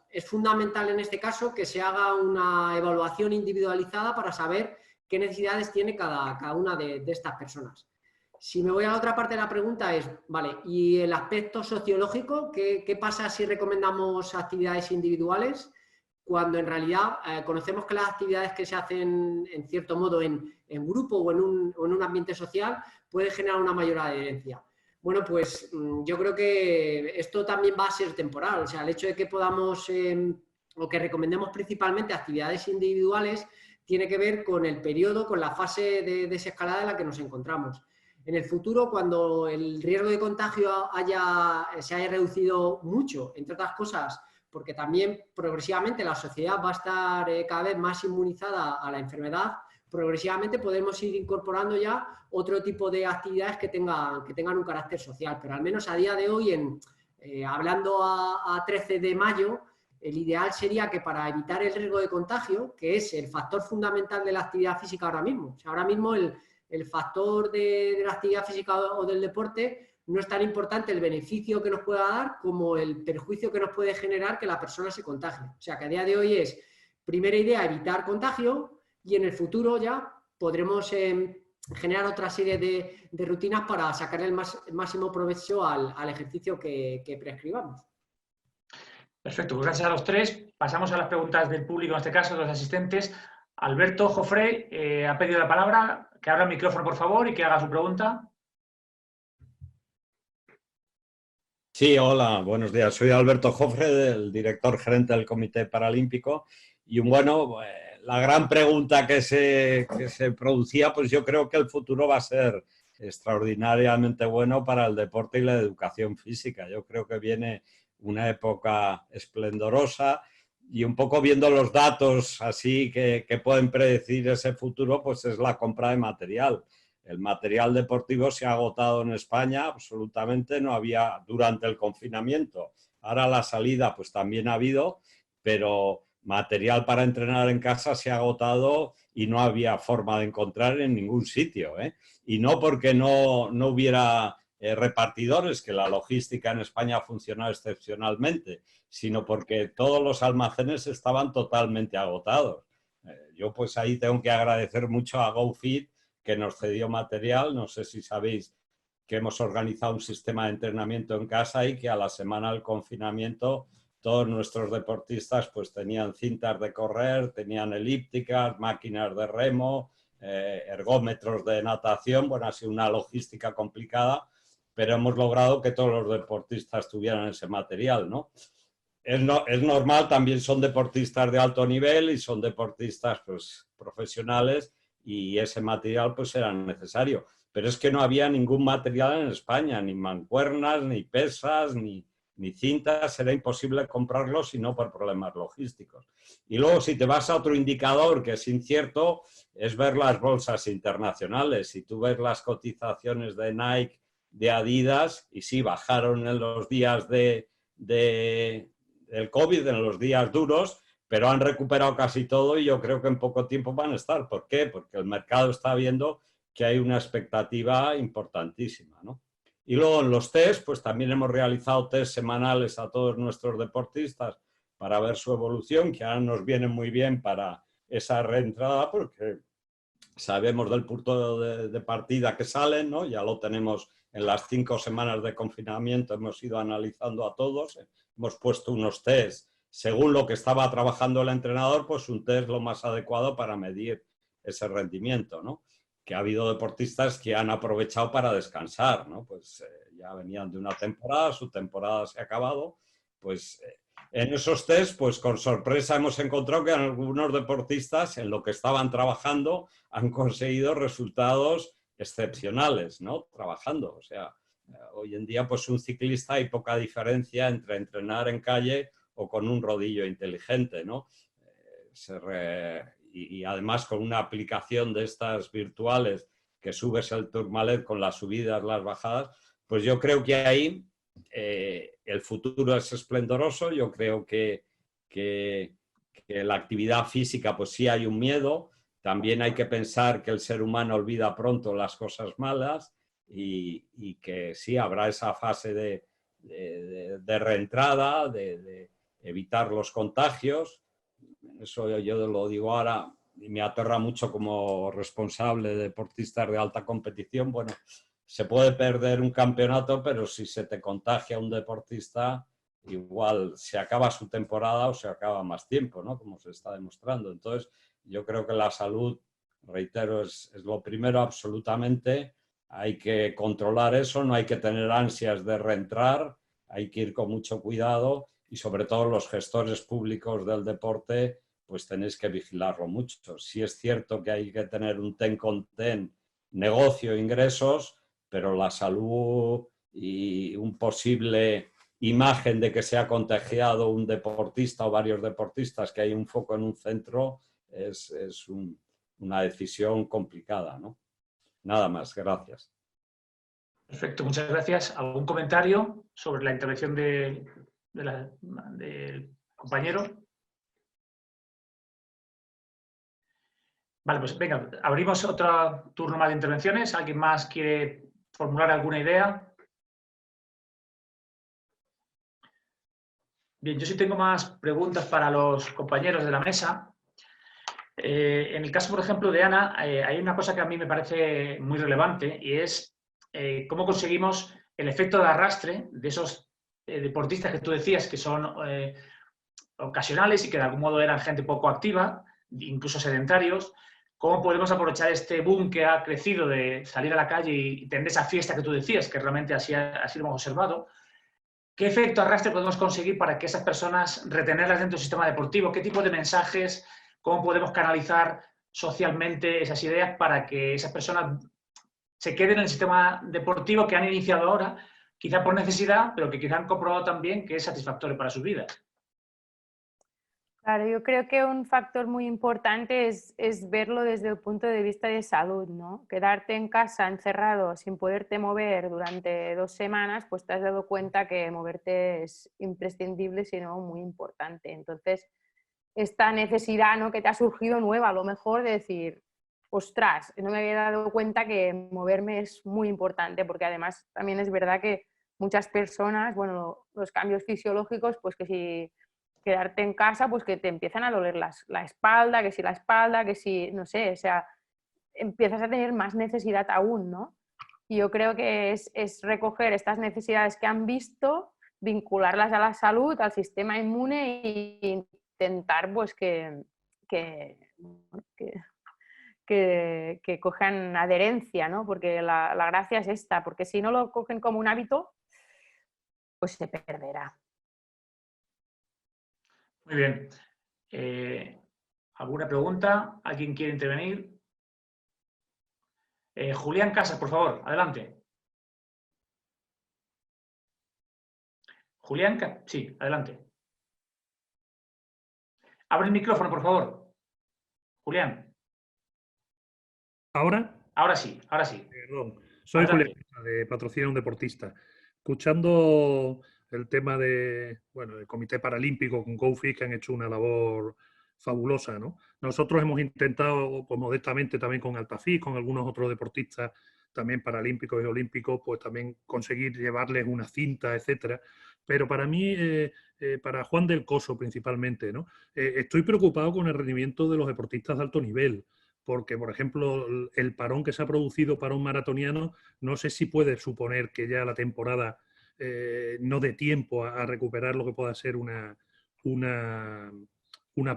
es fundamental en este caso que se haga una evaluación individualizada para saber qué necesidades tiene cada una de estas personas. Si me voy a la otra parte de la pregunta es, vale, ¿y el aspecto sociológico? ¿Qué pasa si recomendamos actividades individuales? Cuando en realidad conocemos que las actividades que se hacen en cierto modo en grupo o en un ambiente social pueden generar una mayor adherencia. Bueno, pues yo creo que esto también va a ser temporal, o sea, el hecho de que podamos o que recomendemos principalmente actividades individuales tiene que ver con el periodo, con la fase de desescalada en la que nos encontramos. En el futuro, cuando el riesgo de contagio se haya reducido mucho, entre otras cosas, porque también progresivamente la sociedad va a estar cada vez más inmunizada a la enfermedad, progresivamente podemos ir incorporando ya otro tipo de actividades que tengan un carácter social, pero al menos a día de hoy, hablando a 13 de mayo, el ideal sería que para evitar el riesgo de contagio, que es el factor fundamental de la actividad física ahora mismo, o sea, ahora mismo el factor de la actividad física o del deporte no es tan importante el beneficio que nos pueda dar como el perjuicio que nos puede generar que la persona se contagie. O sea, que a día de hoy es, primera idea, evitar contagio, y en el futuro ya podremos generar otra serie de rutinas para sacar el máximo provecho al ejercicio que prescribamos. Perfecto, pues gracias a los tres. Pasamos a las preguntas del público, en este caso, de los asistentes. Alberto Jofré ha pedido la palabra. Que abra el micrófono, por favor, y que haga su pregunta. Sí, hola, buenos días. Soy Alberto Jofre, el director gerente del Comité Paralímpico. Y la gran pregunta que se producía, pues yo creo que el futuro va a ser extraordinariamente bueno para el deporte y la educación física. Yo creo que viene una época esplendorosa y un poco viendo los datos así que pueden predecir ese futuro, pues es la compra de material. El material deportivo se ha agotado en España absolutamente, no había durante el confinamiento. Ahora la salida pues también ha habido, pero material para entrenar en casa se ha agotado y no había forma de encontrar en ningún sitio, ¿eh? Y no porque no hubiera repartidores, que la logística en España ha funcionado excepcionalmente, sino porque todos los almacenes estaban totalmente agotados. Yo pues ahí tengo que agradecer mucho a GoFit, que nos cedió material. No sé si sabéis que hemos organizado un sistema de entrenamiento en casa y que a la semana del confinamiento todos nuestros deportistas pues tenían cintas de correr, tenían elípticas, máquinas de remo, ergómetros de natación. Bueno, ha sido una logística complicada, pero hemos logrado que todos los deportistas tuvieran ese material, ¿no? Es normal, también son deportistas de alto nivel y son deportistas pues, profesionales, y ese material pues era necesario. Pero es que no había ningún material en España, ni mancuernas, ni pesas, ni cintas. Era imposible comprarlos si no por problemas logísticos. Y luego, si te vas a otro indicador que es incierto, es ver las bolsas internacionales. Si tú ves las cotizaciones de Nike, de Adidas, y sí, bajaron en los días del COVID, en los días duros, pero han recuperado casi todo y yo creo que en poco tiempo van a estar. ¿Por qué? Porque el mercado está viendo que hay una expectativa importantísima, ¿no? Y luego en los test, pues también hemos realizado test semanales a todos nuestros deportistas para ver su evolución, que ahora nos viene muy bien para esa reentrada, porque sabemos del punto de partida que salen, ¿no? Ya lo tenemos en las 5 semanas de confinamiento, hemos ido analizando a todos, hemos puesto unos test según lo que estaba trabajando el entrenador, pues un test lo más adecuado para medir ese rendimiento, ¿no? Que ha habido deportistas que han aprovechado para descansar, ¿no? Pues ya venían de una temporada, su temporada se ha acabado, pues en esos test, pues con sorpresa hemos encontrado que algunos deportistas en lo que estaban trabajando han conseguido resultados excepcionales, ¿no? Trabajando, o sea, hoy en día pues un ciclista hay poca diferencia entre entrenar en calle o con un rodillo inteligente, ¿no? Y además con una aplicación de estas virtuales que subes el Tourmalet con las subidas, las bajadas, pues yo creo que ahí el futuro es esplendoroso. Yo creo que la actividad física, pues sí hay un miedo. También hay que pensar que el ser humano olvida pronto las cosas malas y que sí habrá esa fase de reentrada, de evitar los contagios. Eso yo lo digo ahora y me aterra mucho como responsable de deportistas de alta competición. Bueno, se puede perder un campeonato, pero si se te contagia un deportista, igual se acaba su temporada o se acaba más tiempo, ¿no? Como se está demostrando. Entonces, yo creo que la salud, reitero, es lo primero absolutamente. Hay que controlar eso, no hay que tener ansias de reentrar, hay que ir con mucho cuidado y sobre todo los gestores públicos del deporte, pues tenéis que vigilarlo mucho. Sí es cierto que hay que tener un ten con ten, negocio, ingresos, pero la salud y un posible imagen de que se ha contagiado un deportista o varios deportistas, que hay un foco en un centro, es una decisión complicada, ¿no? Nada más, gracias. Perfecto, muchas gracias. ¿Algún comentario sobre la intervención del compañero? Vale, pues venga, abrimos otro turno más de intervenciones. ¿Alguien más quiere formular alguna idea? Bien, yo sí tengo más preguntas para los compañeros de la mesa. En el caso, por ejemplo, de Ana, hay una cosa que a mí me parece muy relevante y es cómo conseguimos el efecto de arrastre de esos deportistas que tú decías que son ocasionales y que de algún modo eran gente poco activa, incluso sedentarios. ¿Cómo podemos aprovechar este boom que ha crecido de salir a la calle y tener esa fiesta que tú decías, que realmente así lo hemos observado? ¿Qué efecto arrastre podemos conseguir para que esas personas retenerlas dentro del sistema deportivo? ¿Qué tipo de mensajes? ¿Cómo podemos canalizar socialmente esas ideas para que esas personas se queden en el sistema deportivo que han iniciado ahora, quizá por necesidad, pero que quizá han comprobado también que es satisfactorio para sus vidas? Claro, yo creo que un factor muy importante es verlo desde el punto de vista de salud, ¿no? Quedarte en casa encerrado sin poderte mover durante 2 semanas, pues te has dado cuenta que moverte es imprescindible, sino muy importante. Entonces, esta necesidad, ¿no?, que te ha surgido nueva, a lo mejor de decir, ostras, no me había dado cuenta que moverme es muy importante, porque además también es verdad que muchas personas, bueno, los cambios fisiológicos, pues que si quedarte en casa, pues que te empiezan a doler la espalda, que si, no sé, o sea, empiezas a tener más necesidad aún, ¿no? Y yo creo que es recoger estas necesidades que han visto, vincularlas a la salud, al sistema inmune e intentar pues que cojan adherencia, ¿no? Porque la gracia es esta, porque si no lo cogen como un hábito, pues se perderá. Muy bien. ¿Alguna pregunta? ¿Alguien quiere intervenir? Julián Casas, por favor, adelante. Julián, sí, adelante. Abre el micrófono, por favor. Julián. ¿Ahora? Ahora sí, ahora sí. Perdón. Soy Adelante. Julián, de Patrocinio a un Deportista. Escuchando el tema del Comité Paralímpico con GoFit, que han hecho una labor fabulosa, ¿no? Nosotros hemos intentado, pues, modestamente también con Altafit, con algunos otros deportistas también paralímpicos y olímpicos, pues también conseguir llevarles una cinta, etcétera. Pero para mí, para Juan del Coso principalmente, ¿no? Estoy preocupado con el rendimiento de los deportistas de alto nivel, porque, por ejemplo, el parón que se ha producido para un maratoniano, no sé si puede suponer que ya la temporada no dé tiempo a recuperar lo que pueda ser una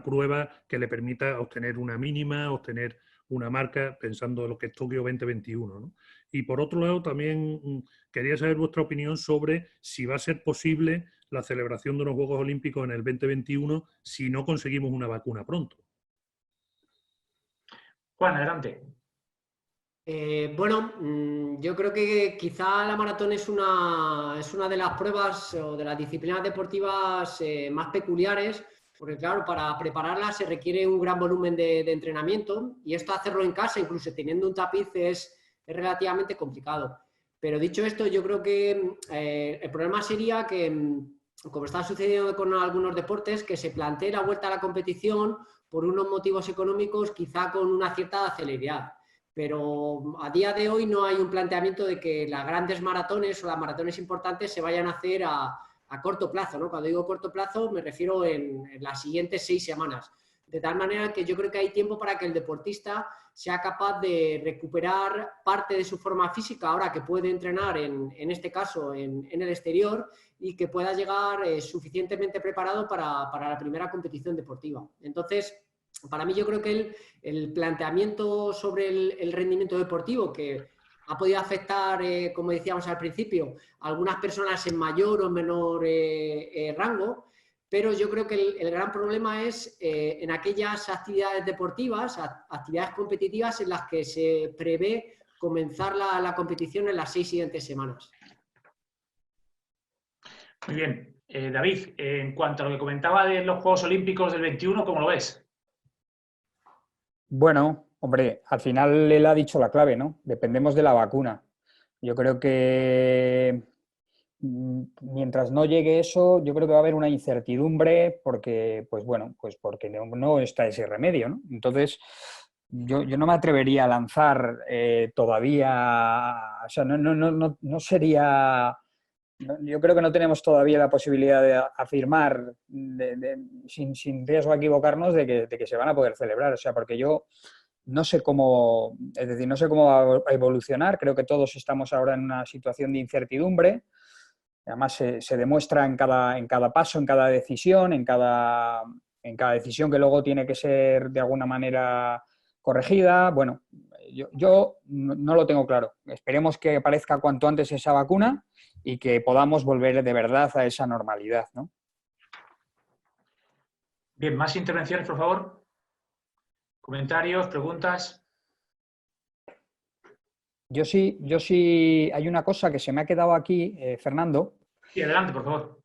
prueba que le permita obtener una mínima, obtener una marca, pensando en lo que es Tokio 2021, ¿no? Y por otro lado, también quería saber vuestra opinión sobre si va a ser posible la celebración de los Juegos Olímpicos en el 2021 si no conseguimos una vacuna pronto. Juan, adelante. Yo creo que quizá la maratón es una de las pruebas o de las disciplinas deportivas más peculiares, porque claro, para prepararla se requiere un gran volumen de entrenamiento y esto hacerlo en casa, incluso teniendo un tapiz, es relativamente complicado. Pero dicho esto, yo creo que el problema sería que, como está sucediendo con algunos deportes, que se plantee la vuelta a la competición por unos motivos económicos, quizá con una cierta celeridad. Pero a día de hoy no hay un planteamiento de que las grandes maratones o las maratones importantes se vayan a hacer a corto plazo, ¿no? Cuando digo corto plazo me refiero en las siguientes 6 semanas. De tal manera que yo creo que hay tiempo para que el deportista sea capaz de recuperar parte de su forma física ahora que puede entrenar, en este caso, en el exterior, y que pueda llegar suficientemente preparado para la primera competición deportiva. Entonces, para mí yo creo que el planteamiento sobre el rendimiento deportivo, que ha podido afectar, como decíamos al principio, a algunas personas en mayor o menor rango, pero yo creo que el gran problema es en aquellas actividades deportivas, actividades competitivas en las que se prevé comenzar la competición en las 6 siguientes semanas. Muy bien. David, en cuanto a lo que comentaba de los Juegos Olímpicos del 21, ¿cómo lo ves? Bueno, Hombre, al final él ha dicho la clave, ¿no? Dependemos de la vacuna. Yo creo que mientras no llegue eso, yo creo que va a haber una incertidumbre porque, pues bueno, pues porque no está ese remedio, ¿no? Entonces, yo no me atrevería a lanzar todavía, o sea, no sería... Yo creo que no tenemos todavía la posibilidad de afirmar sin riesgo a equivocarnos de que se van a poder celebrar. O sea, porque yo no sé cómo, es decir, no sé cómo va a evolucionar. Creo que todos estamos ahora en una situación de incertidumbre. Además, se demuestra en cada paso, en cada decisión, en cada decisión que luego tiene que ser de alguna manera corregida. Bueno, yo no lo tengo claro. Esperemos que aparezca cuanto antes esa vacuna y que podamos volver de verdad a esa normalidad, ¿no? Bien, más intervenciones, por favor. Comentarios, preguntas. Yo sí, hay una cosa que se me ha quedado aquí, Fernando. Sí, adelante, por favor.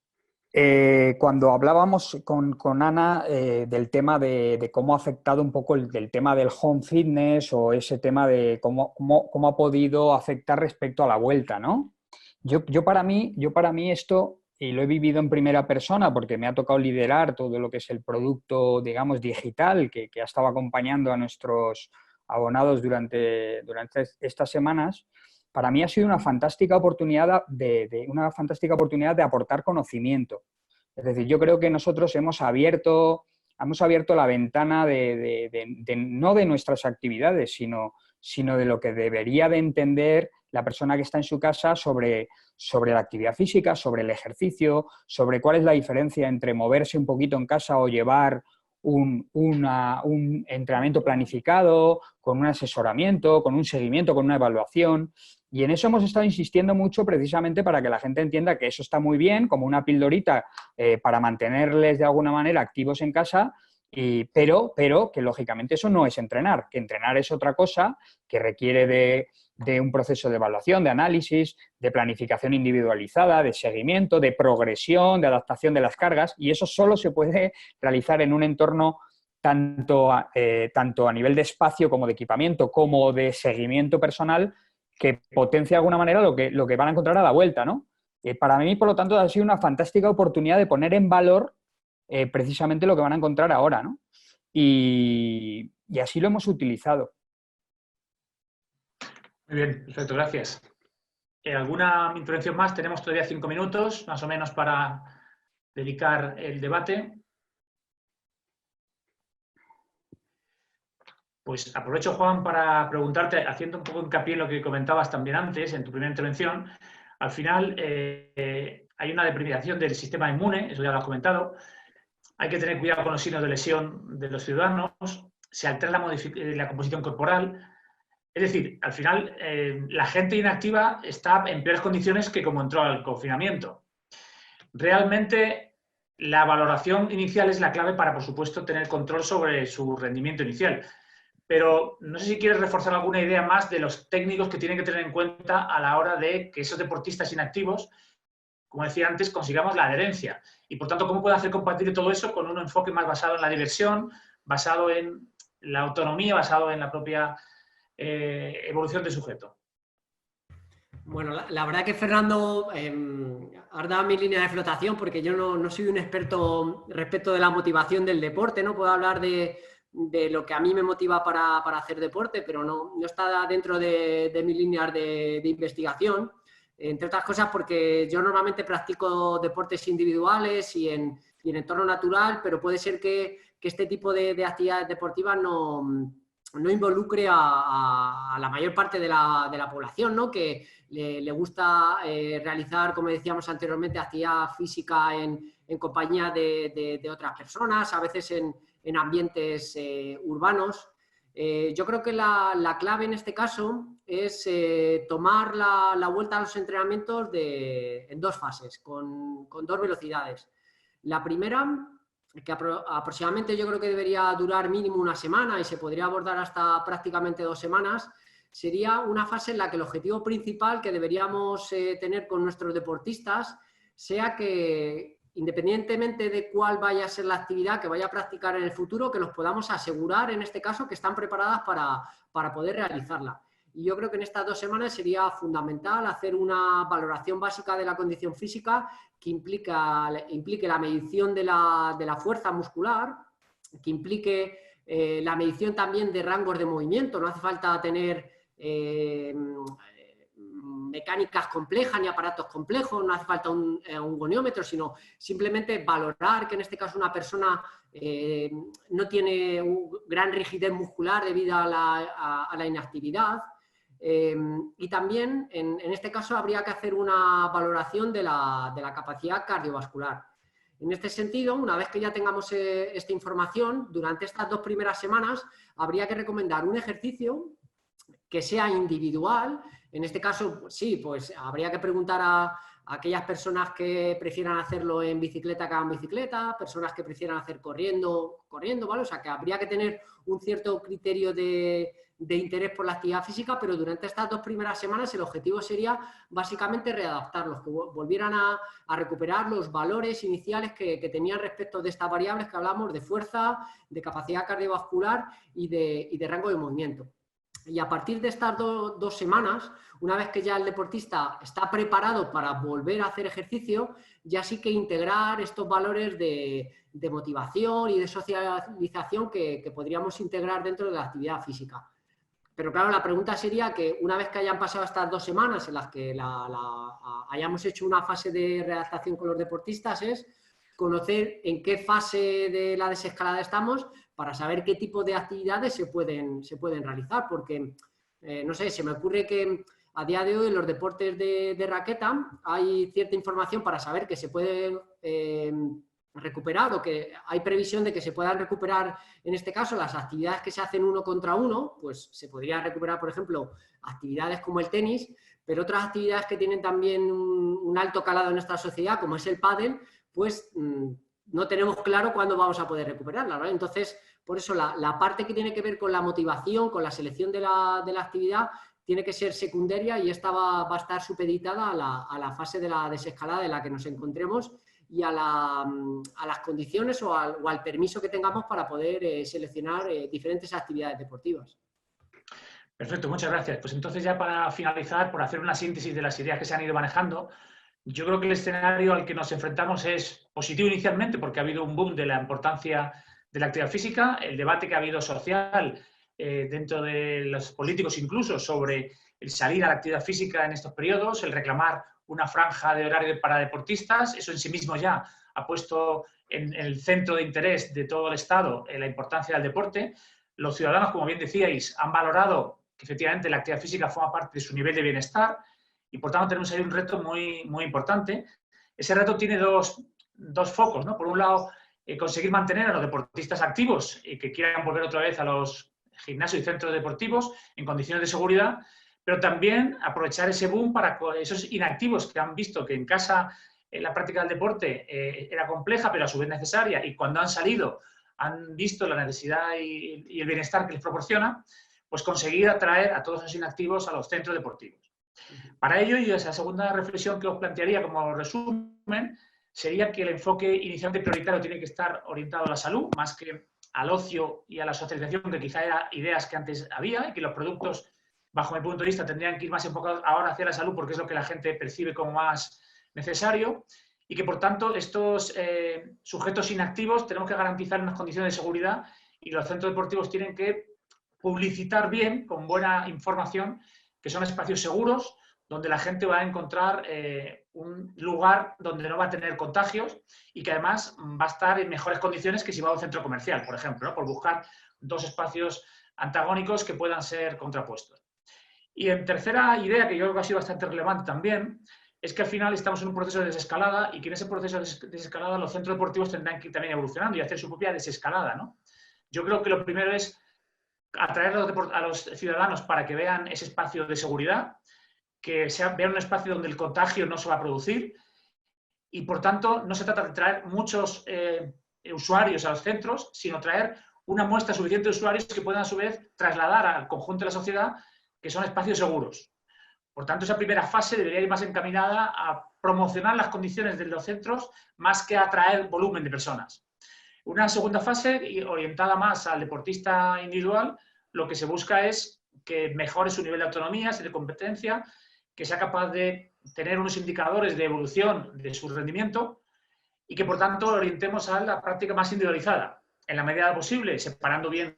Cuando hablábamos con Ana del tema de cómo ha afectado un poco del tema del home fitness o ese tema de cómo ha podido afectar respecto a la vuelta, ¿no? Yo para mí esto, y lo he vivido en primera persona porque me ha tocado liderar todo lo que es el producto, digamos, digital que ha estado acompañando a nuestros abonados durante estas semanas. Para mí ha sido una fantástica oportunidad de aportar conocimiento. Es decir, yo creo que nosotros hemos abierto la ventana no de nuestras actividades, sino de lo que debería de entender la persona que está en su casa sobre la actividad física, sobre el ejercicio, sobre cuál es la diferencia entre moverse un poquito en casa o llevar un entrenamiento planificado, con un asesoramiento, con un seguimiento, con una evaluación. Y en eso hemos estado insistiendo mucho precisamente para que la gente entienda que eso está muy bien, como una pildorita para mantenerles de alguna manera activos en casa, pero que lógicamente eso no es entrenar, que entrenar es otra cosa que requiere de un proceso de evaluación, de análisis, de planificación individualizada, de seguimiento, de progresión, de adaptación de las cargas, y eso solo se puede realizar en un entorno tanto a nivel de espacio como de equipamiento, como de seguimiento personal, que potencia de alguna manera lo que van a encontrar a la vuelta, ¿no? Para mí, por lo tanto, ha sido una fantástica oportunidad de poner en valor precisamente lo que van a encontrar ahora, ¿no? Y así lo hemos utilizado. Muy bien, perfecto, gracias. ¿Alguna intervención más? Tenemos todavía 5 minutos, más o menos, para dedicar el debate. Pues aprovecho, Juan, para preguntarte, haciendo un poco hincapié en lo que comentabas también antes, en tu primera intervención, al final hay una deprimización del sistema inmune, eso ya lo has comentado, hay que tener cuidado con los signos de lesión de los ciudadanos, se altera la composición corporal, es decir, al final la gente inactiva está en peores condiciones que como entró al confinamiento. Realmente la valoración inicial es la clave para, por supuesto, tener control sobre su rendimiento inicial. Pero no sé si quieres reforzar alguna idea más de los técnicos que tienen que tener en cuenta a la hora de que esos deportistas inactivos, como decía antes, consigamos la adherencia. Y, por tanto, ¿cómo puede hacer compatible todo eso con un enfoque más basado en la diversión, basado en la autonomía, basado en la propia evolución del sujeto? Bueno, la verdad que Fernando has dado mi línea de flotación porque yo no soy un experto respecto de la motivación del deporte, no puedo hablar de lo que a mí me motiva para hacer deporte, pero no está dentro de mis líneas de investigación, entre otras cosas porque yo normalmente practico deportes individuales y en entorno natural, pero puede ser que este tipo de actividades deportivas no involucre a la mayor parte de la población, ¿no? Que le gusta realizar, como decíamos anteriormente, actividad física en compañía de otras personas, a veces en ambientes urbanos. Yo creo que la clave en este caso es tomar la vuelta a los entrenamientos en 2 fases, con 2 velocidades. La primera, que aproximadamente yo creo que debería durar mínimo una semana y se podría abordar hasta prácticamente 2 semanas, sería una fase en la que el objetivo principal que deberíamos tener con nuestros deportistas sea que independientemente de cuál vaya a ser la actividad que vaya a practicar en el futuro, que nos podamos asegurar, en este caso, que están preparadas para poder realizarla. Y yo creo que en estas 2 semanas sería fundamental hacer una valoración básica de la condición física que implique la medición de la fuerza muscular, que implique la medición también de rangos de movimiento. No hace falta tener mecánicas complejas ni aparatos complejos, no hace falta un goniómetro, sino simplemente valorar que en este caso una persona no tiene gran rigidez muscular debido a la inactividad. Y también en este caso habría que hacer una valoración de la capacidad cardiovascular. En este sentido, una vez que ya tengamos esta información, durante estas 2 primeras semanas habría que recomendar un ejercicio que sea individual. En este caso, sí, pues habría que preguntar a aquellas personas que prefieran hacerlo en bicicleta que hagan bicicleta, personas que prefieran hacer corriendo, ¿vale? O sea, que habría que tener un cierto criterio de interés por la actividad física, pero durante estas 2 primeras semanas el objetivo sería básicamente readaptarlos, que volvieran a recuperar los valores iniciales que tenían respecto de estas variables que hablamos de fuerza, de capacidad cardiovascular y de rango de movimiento. Y a partir de estas 2 semanas, una vez que ya el deportista está preparado para volver a hacer ejercicio, ya sí que integrar estos valores de motivación y de socialización que podríamos integrar dentro de la actividad física. Pero claro, la pregunta sería que una vez que hayan pasado estas 2 semanas en las que hayamos hecho una fase de readaptación con los deportistas, es conocer en qué fase de la desescalada estamos para saber qué tipo de actividades se pueden realizar, porque, no sé, se me ocurre que a día de hoy en los deportes de raqueta hay cierta información para saber que se puede recuperar o que hay previsión de que se puedan recuperar, en este caso, las actividades que se hacen 1 contra 1, pues se podría recuperar, por ejemplo, actividades como el tenis, pero otras actividades que tienen también un alto calado en nuestra sociedad, como es el pádel, pues no tenemos claro cuándo vamos a poder recuperarla, ¿vale? Entonces, por eso la parte que tiene que ver con la motivación, con la selección de la actividad, tiene que ser secundaria y esta va a estar supeditada a la fase de la desescalada en la que nos encontremos y a las condiciones o al permiso que tengamos para poder seleccionar diferentes actividades deportivas. Perfecto, muchas gracias. Pues entonces ya para finalizar, por hacer una síntesis de las ideas que se han ido manejando, yo creo que el escenario al que nos enfrentamos es positivo inicialmente porque ha habido un boom de la importancia de la actividad física, el debate que ha habido social dentro de los políticos incluso sobre el salir a la actividad física en estos periodos, el reclamar una franja de horario para deportistas, eso en sí mismo ya ha puesto en el centro de interés de todo el Estado la importancia del deporte. Los ciudadanos, como bien decíais, han valorado que efectivamente la actividad física forma parte de su nivel de bienestar y por tanto tenemos ahí un reto muy, muy importante. Ese reto tiene dos focos, ¿no? Por un lado, conseguir mantener a los deportistas activos y que quieran volver otra vez a los gimnasios y centros deportivos en condiciones de seguridad, pero también aprovechar ese boom para esos inactivos que han visto que en casa la práctica del deporte era compleja, pero a su vez necesaria, y cuando han salido han visto la necesidad y el bienestar que les proporciona, pues conseguir atraer a todos esos inactivos a los centros deportivos. Para ello, y esa segunda reflexión que os plantearía como resumen, sería que el enfoque inicialmente prioritario tiene que estar orientado a la salud, más que al ocio y a la socialización, que quizá eran ideas que antes había, y que los productos, bajo mi punto de vista, tendrían que ir más enfocados ahora hacia la salud, porque es lo que la gente percibe como más necesario, y que, por tanto, estos sujetos inactivos tenemos que garantizar unas condiciones de seguridad y los centros deportivos tienen que publicitar bien, con buena información, que son espacios seguros, donde la gente va a encontrar un lugar donde no va a tener contagios y que además va a estar en mejores condiciones que si va a un centro comercial, por ejemplo, ¿no? Por buscar 2 espacios antagónicos que puedan ser contrapuestos. Y en tercera idea, que yo creo que ha sido bastante relevante también, es que al final estamos en un proceso de desescalada y que en ese proceso de desescalada los centros deportivos tendrán que ir también evolucionando y hacer su propia desescalada, ¿no? Yo creo que lo primero es atraer a los ciudadanos para que vean ese espacio de seguridad, que vean un espacio donde el contagio no se va a producir y, por tanto, no se trata de traer muchos usuarios a los centros, sino traer una muestra suficiente de usuarios que puedan, a su vez, trasladar al conjunto de la sociedad que son espacios seguros. Por tanto, esa primera fase debería ir más encaminada a promocionar las condiciones de los centros más que atraer volumen de personas. Una segunda fase, orientada más al deportista individual, lo que se busca es que mejore su nivel de autonomía, de competencia, que sea capaz de tener unos indicadores de evolución de su rendimiento y que, por tanto, lo orientemos a la práctica más individualizada, en la medida posible, separando bien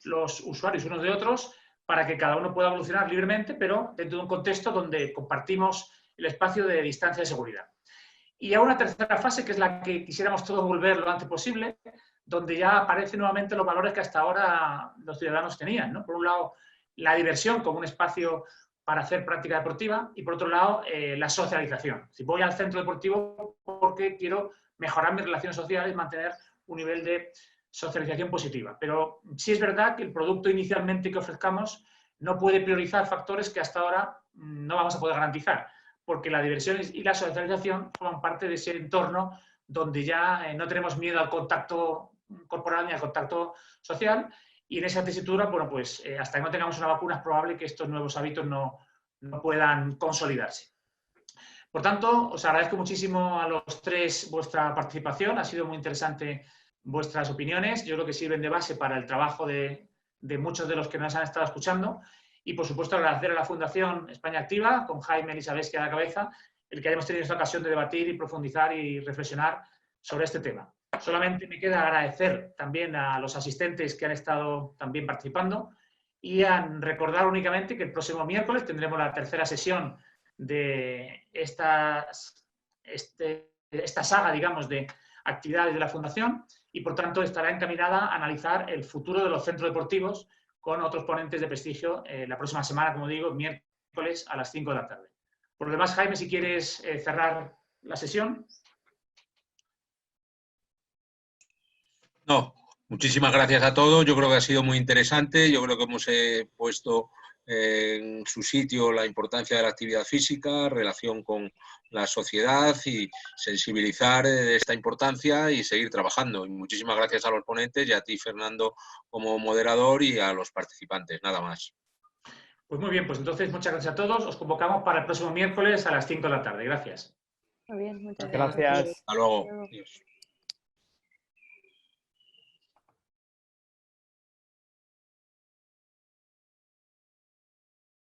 los usuarios unos de otros para que cada uno pueda evolucionar libremente, pero dentro de un contexto donde compartimos el espacio de distancia y seguridad. Y a una tercera fase, que es la que quisiéramos todos volver lo antes posible, donde ya aparecen nuevamente los valores que hasta ahora los ciudadanos tenían, ¿no? Por un lado, la diversión como un espacio para hacer práctica deportiva y, por otro lado, la socialización. Si voy al centro deportivo porque quiero mejorar mis relaciones sociales, mantener un nivel de socialización positiva. Pero sí es verdad que el producto inicialmente que ofrezcamos no puede priorizar factores que hasta ahora no vamos a poder garantizar, porque la diversión y la socialización forman parte de ese entorno donde ya no tenemos miedo al contacto corporal ni al contacto social, y en esa tesitura, bueno, pues hasta que no tengamos una vacuna es probable que estos nuevos hábitos no puedan consolidarse. Por tanto, os agradezco muchísimo a los tres vuestra participación, ha sido muy interesante vuestras opiniones, yo creo que sirven de base para el trabajo de muchos de los que nos han estado escuchando, y por supuesto agradecer a la Fundación España Activa, con Jaime Elisabeschi a la cabeza, el que hayamos tenido esta ocasión de debatir y profundizar y reflexionar sobre este tema. Solamente me queda agradecer también a los asistentes que han estado también participando y recordar únicamente que el próximo miércoles tendremos la tercera sesión de esta saga, digamos, de actividades de la Fundación, y por tanto estará encaminada a analizar el futuro de los centros deportivos con otros ponentes de prestigio la próxima semana, como digo, miércoles a las 5 de la tarde. Por lo demás, Jaime, si quieres cerrar la sesión. No, muchísimas gracias a todos. Yo creo que ha sido muy interesante. Yo creo que hemos puesto en su sitio la importancia de la actividad física, relación con la sociedad y sensibilizar esta importancia y seguir trabajando. Y muchísimas gracias a los ponentes y a ti, Fernando, como moderador, y a los participantes. Nada más. Pues muy bien, pues entonces muchas gracias a todos. Os convocamos para el próximo miércoles a las 5 de la tarde. Gracias. Muy bien, muchas gracias. Hasta luego. Adiós.